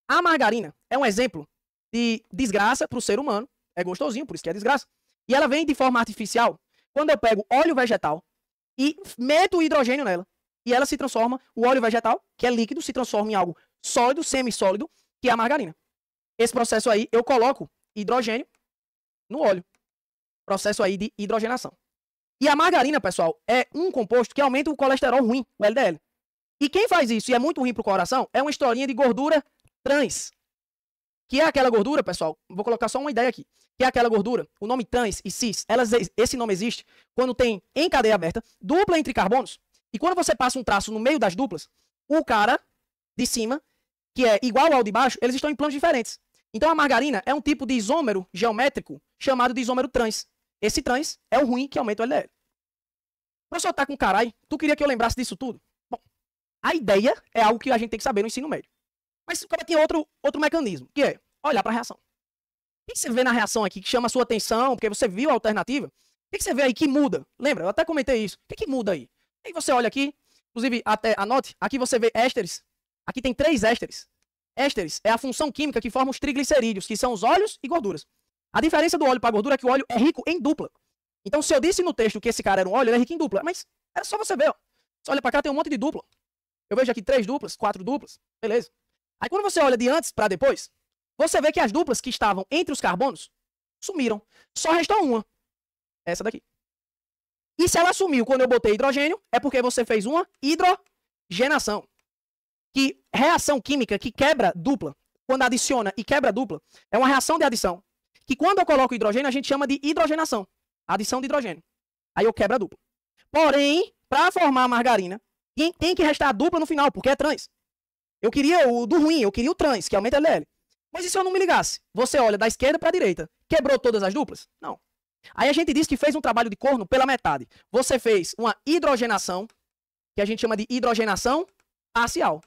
A margarina é um exemplo de desgraça para o ser humano. É gostosinho, por isso que é desgraça. E ela vem de forma artificial quando eu pego óleo vegetal e meto o hidrogênio nela, e ela se transforma, o óleo vegetal, que é líquido, se transforma em algo sólido, semissólido, que é a margarina. Esse processo aí, eu coloco hidrogênio no óleo. Processo aí de hidrogenação. E a margarina, pessoal, é um composto que aumenta o colesterol ruim, o LDL. E quem faz isso e é muito ruim pro coração é uma historinha de gordura trans. Que é aquela gordura, pessoal, vou colocar só uma ideia aqui. Que é aquela gordura, o nome trans e cis, esse nome existe quando tem em cadeia aberta, dupla entre carbonos. E quando você passa um traço no meio das duplas, o cara de cima, que é igual ao de baixo, eles estão em planos diferentes. Então a margarina é um tipo de isômero geométrico chamado de isômero trans. Esse trans é o ruim que aumenta o LDL. O professor tá com caralho, tu queria que eu lembrasse disso tudo? Bom, a ideia é algo que a gente tem que saber no ensino médio. Mas o cara tem outro mecanismo, que é olhar para a reação. O que você vê na reação aqui que chama a sua atenção, porque você viu a alternativa? O que você vê aí que muda? Lembra? Eu até comentei isso. O que muda aí? Aí você olha aqui, inclusive até anote, aqui você vê ésteres. Aqui tem 3 ésteres. Ésteres é a função química que forma os triglicerídeos, que são os óleos e gorduras. A diferença do óleo para a gordura é que o óleo é rico em dupla. Então, se eu disse no texto que esse cara era um óleo, ele é rico em dupla. Mas é só você ver, ó. Você olha para cá, tem um monte de dupla. Eu vejo aqui 3 duplas, 4 duplas. Beleza. Aí quando você olha de antes para depois, você vê que as duplas que estavam entre os carbonos sumiram. Só restou uma. Essa daqui. E se ela sumiu quando eu botei hidrogênio, é porque você fez uma hidrogenação. Que reação química que quebra dupla, quando adiciona e quebra dupla, é uma reação de adição. Que quando eu coloco hidrogênio, a gente chama de hidrogenação. Adição de hidrogênio. Aí eu quebro a dupla. Porém, para formar a margarina, tem que restar a dupla no final, porque é trans. Eu queria o do ruim, eu queria o trans, que aumenta LDL. Mas e se eu não me ligasse? Você olha da esquerda para a direita. Quebrou todas as duplas? Não. Aí a gente diz que fez um trabalho de corno pela metade. Você fez uma hidrogenação, que a gente chama de hidrogenação parcial.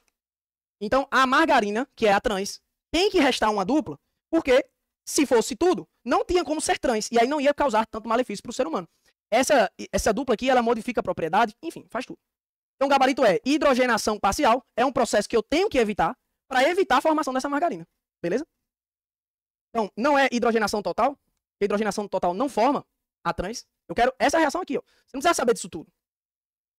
Então, a margarina, que é a trans, tem que restar uma dupla, porque se fosse tudo, não tinha como ser trans. E aí não ia causar tanto malefício para o ser humano. Essa dupla aqui, ela modifica a propriedade, enfim, faz tudo. Então, o gabarito é hidrogenação parcial, é um processo que eu tenho que evitar para evitar a formação dessa margarina. Beleza? Então, não é hidrogenação total, porque hidrogenação total não forma a trans. Eu quero essa reação aqui, ó. Você não precisa saber disso tudo.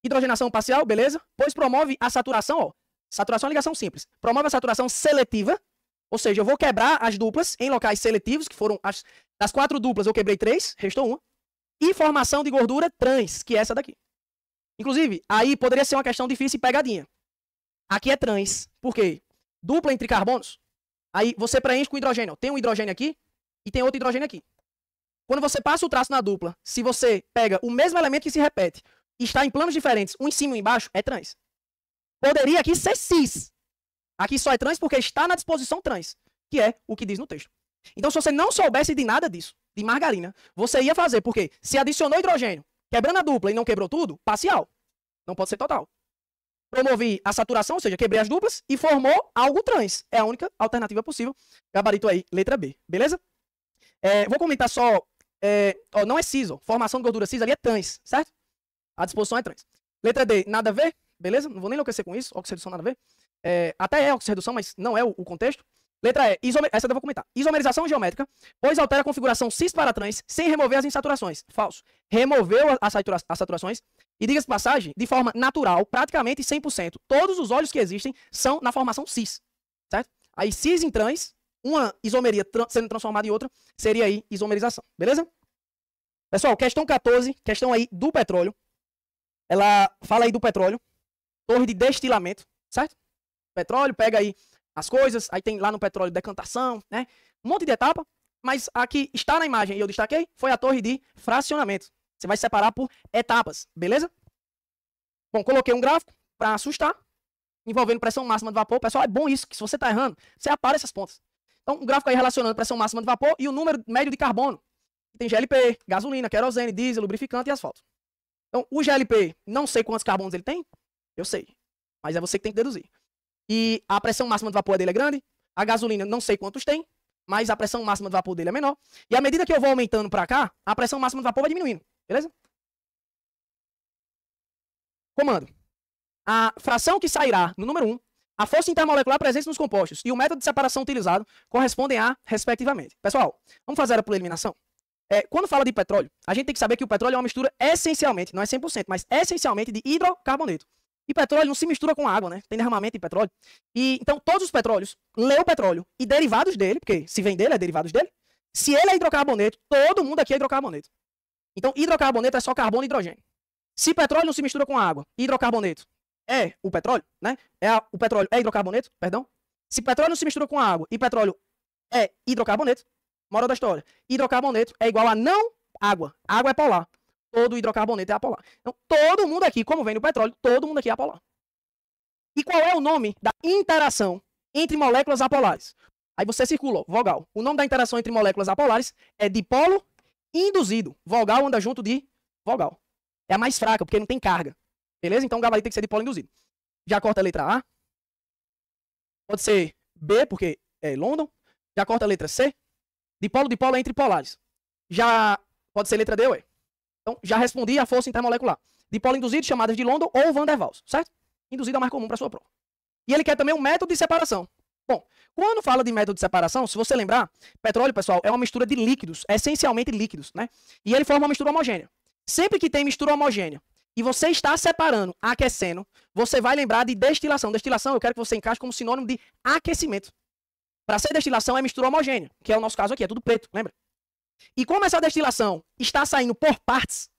Hidrogenação parcial, beleza? Pois promove a saturação, ó. Saturação é ligação simples. Promove a saturação seletiva, ou seja, eu vou quebrar as duplas em locais seletivos, que foram das 4 duplas eu quebrei 3, restou uma. E formação de gordura trans, que é essa daqui. Inclusive, aí poderia ser uma questão difícil e pegadinha. Aqui é trans, por quê? Dupla entre carbonos. Aí você preenche com hidrogênio. Tem um hidrogênio aqui e tem outro hidrogênio aqui. Quando você passa o traço na dupla, se você pega o mesmo elemento que se repete e está em planos diferentes, um em cima e um embaixo, é trans. Poderia aqui ser cis. Aqui só é trans porque está na disposição trans, que é o que diz no texto. Então, se você não soubesse de nada disso, de margarina, você ia fazer, porque se adicionou hidrogênio, quebrando a dupla e não quebrou tudo, parcial. Não pode ser total. Promovi a saturação, ou seja, quebrei as duplas e formou algo trans. É a única alternativa possível. Gabarito aí, letra B. Beleza? Vou comentar só. Não é cis, ó. Formação de gordura cis ali é trans, certo? A disposição é trans. Letra D, nada a ver. Beleza? Não vou nem enlouquecer com isso. Oxirredução, nada a ver. Até é oxirredução, mas não é o contexto. Letra E, essa eu vou comentar. Isomerização geométrica, pois altera a configuração cis para trans sem remover as insaturações. Falso. Removeu as saturações e, diga-se de passagem, de forma natural, praticamente 100%, todos os óleos que existem são na formação cis. Certo? Aí cis em trans, uma isomeria sendo transformada em outra, seria aí isomerização. Beleza? Pessoal, questão 14, questão aí do petróleo. Ela fala aí do petróleo, torre de destilamento, certo? Petróleo, pega aí as coisas, aí tem lá no petróleo decantação, né? Um monte de etapa, mas aqui está na imagem e eu destaquei, foi a torre de fracionamento. Você vai separar por etapas, beleza? Bom, coloquei um gráfico para assustar, envolvendo pressão máxima de vapor. Pessoal, é bom isso, que se você está errando, você apara essas pontas. Então, um gráfico aí relacionando pressão máxima de vapor e o número médio de carbono. Tem GLP, gasolina, querosene, diesel, lubrificante e asfalto. Então, o GLP, não sei quantos carbonos ele tem, eu sei, mas é você que tem que deduzir. E a pressão máxima de vapor dele é grande. A gasolina, não sei quantos tem, mas a pressão máxima de vapor dele é menor. E à medida que eu vou aumentando para cá, a pressão máxima de vapor vai diminuindo. Beleza? Comando. A fração que sairá no número 1, a força intermolecular presente nos compostos e o método de separação utilizado correspondem a, respectivamente. Pessoal, vamos fazer a por eliminação? Quando fala de petróleo, a gente tem que saber que o petróleo é uma mistura essencialmente, não é 100%, mas essencialmente de hidrocarboneto. E petróleo não se mistura com água, né? Tem derramamento em petróleo. E então todos os petróleos, lê o petróleo e derivados dele, porque se vem dele, é derivados dele. Se ele é hidrocarboneto, todo mundo aqui é hidrocarboneto. Então hidrocarboneto é só carbono e hidrogênio. Se petróleo não se mistura com água, hidrocarboneto é o petróleo, né? O petróleo é hidrocarboneto, perdão. Se petróleo não se mistura com água e petróleo é hidrocarboneto, moral da história, hidrocarboneto é igual a não água. Água é polar. Todo hidrocarboneto é apolar. Então, todo mundo aqui, como vem no petróleo, todo mundo aqui é apolar. E qual é o nome da interação entre moléculas apolares? Aí você circula, ó, vogal. O nome da interação entre moléculas apolares é dipolo induzido. Vogal anda junto de vogal. É a mais fraca, porque não tem carga. Beleza? Então o gabarito tem que ser dipolo induzido. Já corta a letra A. Pode ser B, porque é London. Já corta a letra C. Dipolo é entre polares. Já pode ser letra D, ué. Então, já respondi a força intermolecular. Dipolo induzido, chamadas de London ou Van der Waals, certo? Induzido é mais comum para sua prova. E ele quer também um método de separação. Bom, quando fala de método de separação, se você lembrar, petróleo, pessoal, é uma mistura de líquidos, essencialmente líquidos, né? E ele forma uma mistura homogênea. Sempre que tem mistura homogênea e você está separando, aquecendo, você vai lembrar de destilação. Destilação, eu quero que você encaixe como sinônimo de aquecimento. Para ser destilação é mistura homogênea, que é o nosso caso aqui, é tudo preto, lembra? E como essa destilação está saindo por partes,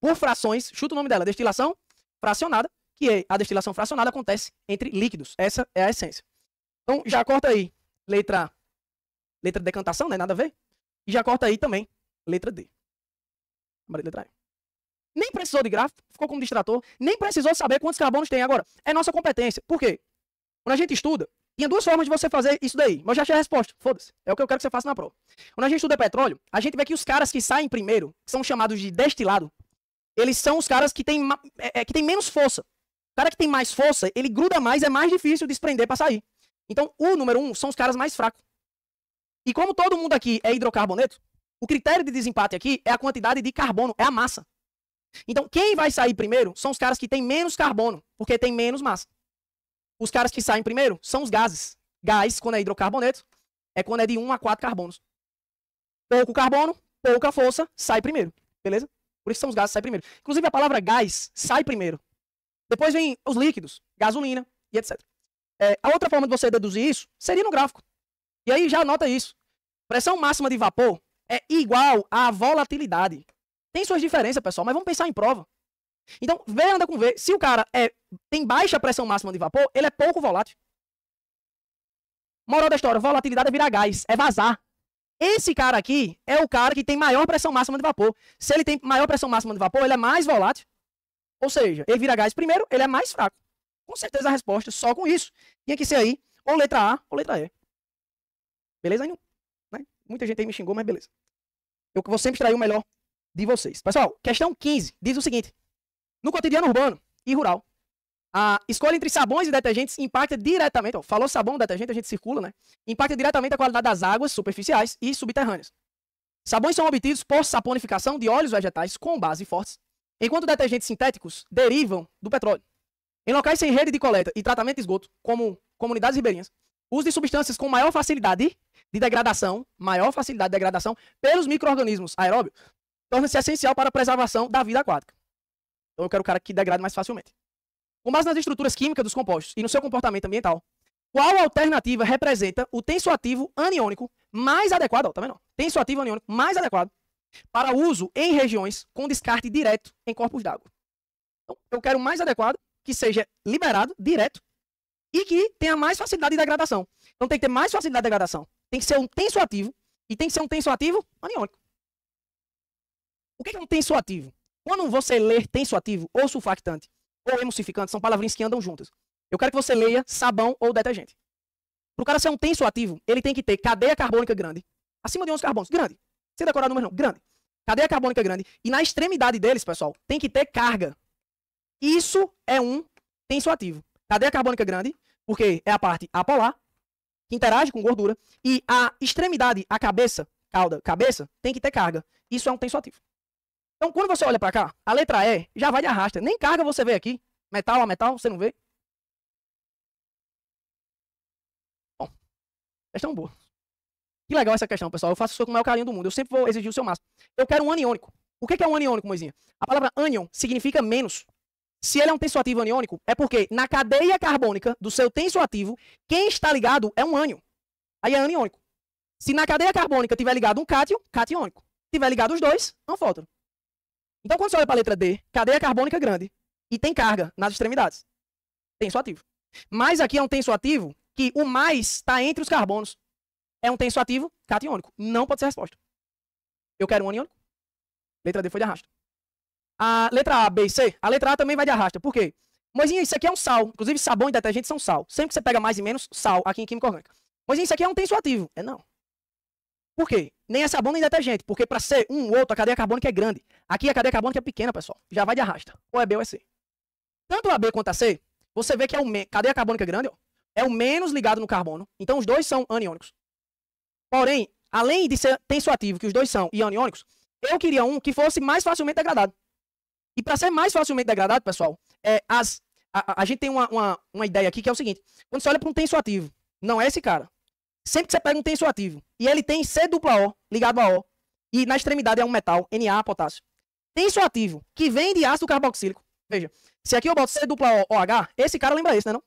por frações, chuta o nome dela, destilação fracionada, que é a destilação fracionada acontece entre líquidos. Essa é a essência. Então, já corta aí letra de decantação, né? Nada a ver. E já corta aí também letra D. Letra E. Nem precisou de gráfico, ficou como distrator, nem precisou saber quantos carbonos tem. Agora, é nossa competência. Por quê? Quando a gente estuda, tinha duas formas de você fazer isso daí. Mas eu já achei a resposta. Foda-se. É o que eu quero que você faça na prova. Quando a gente estuda petróleo, a gente vê que os caras que saem primeiro, que são chamados de destilado, eles são os caras que têm menos força. O cara que tem mais força, ele gruda mais, é mais difícil de desprender para sair. Então, o número 1 são os caras mais fracos. E como todo mundo aqui é hidrocarboneto, o critério de desempate aqui é a quantidade de carbono, é a massa. Então, quem vai sair primeiro são os caras que têm menos carbono, porque tem menos massa. Os caras que saem primeiro são os gases. Gás, quando é hidrocarboneto, é quando é de 1 a 4 carbonos. Pouco carbono, pouca força, sai primeiro. Beleza? Por isso são os gases que saem primeiro. Inclusive, a palavra gás sai primeiro. Depois vem os líquidos, gasolina e etc. A outra forma de você deduzir isso seria no gráfico. E aí já anota isso. Pressão máxima de vapor é igual à volatilidade. Tem suas diferenças, pessoal, mas vamos pensar em prova. Então, V anda com V. Se o cara tem baixa pressão máxima de vapor, ele é pouco volátil. Moral da história, volatilidade é virar gás, é vazar. Esse cara aqui é o cara que tem maior pressão máxima de vapor. Se ele tem maior pressão máxima de vapor, ele é mais volátil. Ou seja, ele vira gás primeiro, ele é mais fraco. Com certeza a resposta, só com isso, tinha que ser aí, ou letra A ou letra E. Beleza? Aí não, né? Muita gente aí me xingou, mas beleza. Eu vou sempre extrair o melhor de vocês. Pessoal, questão 15 diz o seguinte. No cotidiano urbano e rural, a escolha entre sabões e detergentes impacta diretamente, ó, falou sabão, detergente, a gente circula, né? Impacta diretamente a qualidade das águas superficiais e subterrâneas. Sabões são obtidos por saponificação de óleos vegetais com base fortes, enquanto detergentes sintéticos derivam do petróleo. Em locais sem rede de coleta e tratamento de esgoto, como comunidades ribeirinhas, o uso de substâncias com maior facilidade de degradação pelos micro-organismos aeróbios torna-se essencial para a preservação da vida aquática. Então eu quero o cara que degrade mais facilmente. Com base nas estruturas químicas dos compostos e no seu comportamento ambiental, qual alternativa representa o tensoativo aniônico mais adequado, ó, tá vendo? Tensoativo aniônico mais adequado para uso em regiões com descarte direto em corpos d'água. Então, eu quero o mais adequado que seja liberado direto e que tenha mais facilidade de degradação. Então tem que ter mais facilidade de degradação. Tem que ser um tensoativo e tem que ser um tensoativo aniônico. O que é um tensoativo? Quando você lê tensoativo ou sulfactante ou emulsificante, são palavrinhas que andam juntas. Eu quero que você leia sabão ou detergente. Para o cara ser um tensoativo, ele tem que ter cadeia carbônica grande, acima de 11 carbonos, grande. Sem decorar o número não, grande. Cadeia carbônica grande. E na extremidade deles, pessoal, tem que ter carga. Isso é um tensoativo. Cadeia carbônica grande, porque é a parte apolar, que interage com gordura, e a extremidade, a cabeça, cauda, cabeça, tem que ter carga. Isso é um tensoativo. Então, quando você olha para cá, a letra E já vai de arrasta. Nem carga você vê aqui. Metal a metal, você não vê. Bom, questão boa. Que legal essa questão, pessoal. Eu faço isso com o maior carinho do mundo. Eu sempre vou exigir o seu máximo. Eu quero um aniônico. O que é um aniônico, Moisinha? A palavra ânion significa menos. Se ele é um tensoativo aniônico, é porque na cadeia carbônica do seu tensoativo, quem está ligado é um ânion. Aí é aniônico. Se na cadeia carbônica tiver ligado um cátion, catiônico. Se tiver ligado os dois, anfótano. Então, quando você olha para a letra D, cadeia carbônica grande e tem carga nas extremidades. Tensoativo. Mas aqui é um tensoativo que o mais está entre os carbonos. É um tensoativo catiônico. Não pode ser resposta. Eu quero um aniônico. Letra D foi de arrasta. A letra A, B e C, a letra A também vai de arrasta. Por quê? Moisinha, isso aqui é um sal. Inclusive, sabão e detergente são sal. Sempre que você pega mais e menos, sal aqui em química orgânica. Moisinha, isso aqui é um tensoativo. É não. Por quê? Nem é sabão nem detergente. Porque para ser um ou outro, a cadeia carbônica é grande. Aqui a cadeia carbônica é pequena, pessoal. Já vai de arrasta. Ou é B ou é C. Tanto a B quanto a C, você vê que é cadeia carbônica grande, ó, é o menos ligado no carbono. Então, os dois são aniônicos. Porém, além de ser tensoativo, que os dois são, e aniônicos, eu queria um que fosse mais facilmente degradado. E para ser mais facilmente degradado, pessoal, a gente tem uma ideia aqui que é o seguinte. Quando você olha para um tensoativo, não é esse cara. Sempre que você pega um tensoativo e ele tem C-O ligado a O, e na extremidade é um metal, Na, potássio. Tensoativo que vem de ácido carboxílico. Veja, se aqui eu boto C-O-OH, esse cara lembra esse, né não?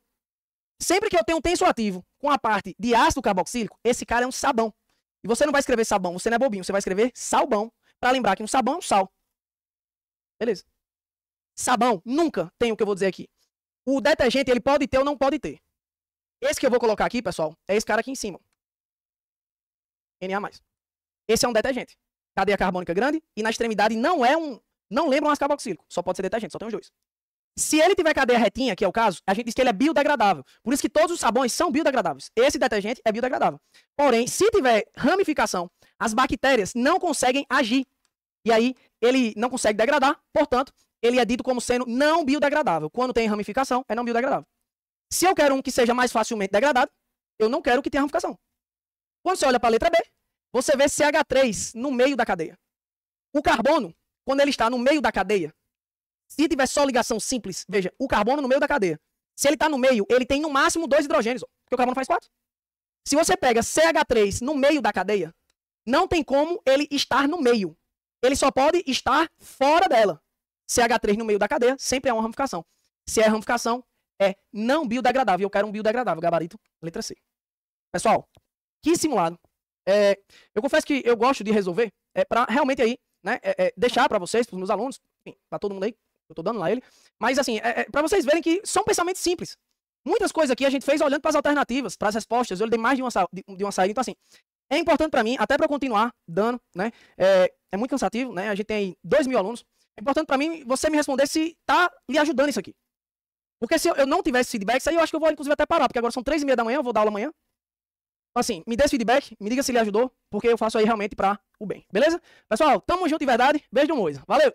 Sempre que eu tenho um tensoativo com a parte de ácido carboxílico, esse cara é um sabão. E você não vai escrever sabão, você não é bobinho, você vai escrever salbão, para lembrar que um sabão é um sal. Beleza? Sabão nunca tem o que eu vou dizer aqui. O detergente, ele pode ter ou não pode ter. Esse que eu vou colocar aqui, pessoal, é esse cara aqui em cima. Na+. Esse é um detergente. Cadeia carbônica grande e na extremidade não lembra um ácido carboxílico. Só pode ser detergente, só tem os dois. Se ele tiver cadeia retinha, que é o caso, a gente diz que ele é biodegradável. Por isso que todos os sabões são biodegradáveis. Esse detergente é biodegradável. Porém, se tiver ramificação, as bactérias não conseguem agir. E aí, ele não consegue degradar, portanto, ele é dito como sendo não biodegradável. Quando tem ramificação, é não biodegradável. Se eu quero um que seja mais facilmente degradado, eu não quero que tenha ramificação. Quando você olha para a letra B, você vê CH3 no meio da cadeia. O carbono, quando ele está no meio da cadeia, se tiver só ligação simples, veja, o carbono no meio da cadeia. Se ele está no meio, ele tem no máximo 2 hidrogênios, porque o carbono faz 4. Se você pega CH3 no meio da cadeia, não tem como ele estar no meio. Ele só pode estar fora dela. CH3 no meio da cadeia sempre é uma ramificação. Se é ramificação, é não biodegradável. Eu quero um biodegradável. Gabarito, letra C. Pessoal, que simulado. Eu confesso que eu gosto de resolver para realmente aí, né, deixar para vocês, para os meus alunos, para todo mundo aí, eu tô dando lá ele, mas assim, para vocês verem que são pensamentos simples. Muitas coisas aqui a gente fez olhando para as alternativas, para as respostas. Eu dei mais de uma saída. Então assim, é importante para mim, até para eu continuar dando, né, é muito cansativo, né, a gente tem 2.000 alunos. É importante para mim você me responder se tá lhe ajudando isso aqui. Porque se eu não tivesse feedback, isso aí eu acho que eu vou inclusive até parar, porque agora são 3h30 da manhã, eu vou dar aula amanhã. Então assim, me dê esse feedback, me diga se lhe ajudou, porque eu faço aí realmente para o bem. Beleza? Pessoal, tamo junto de verdade. Beijo do Moisa. Valeu!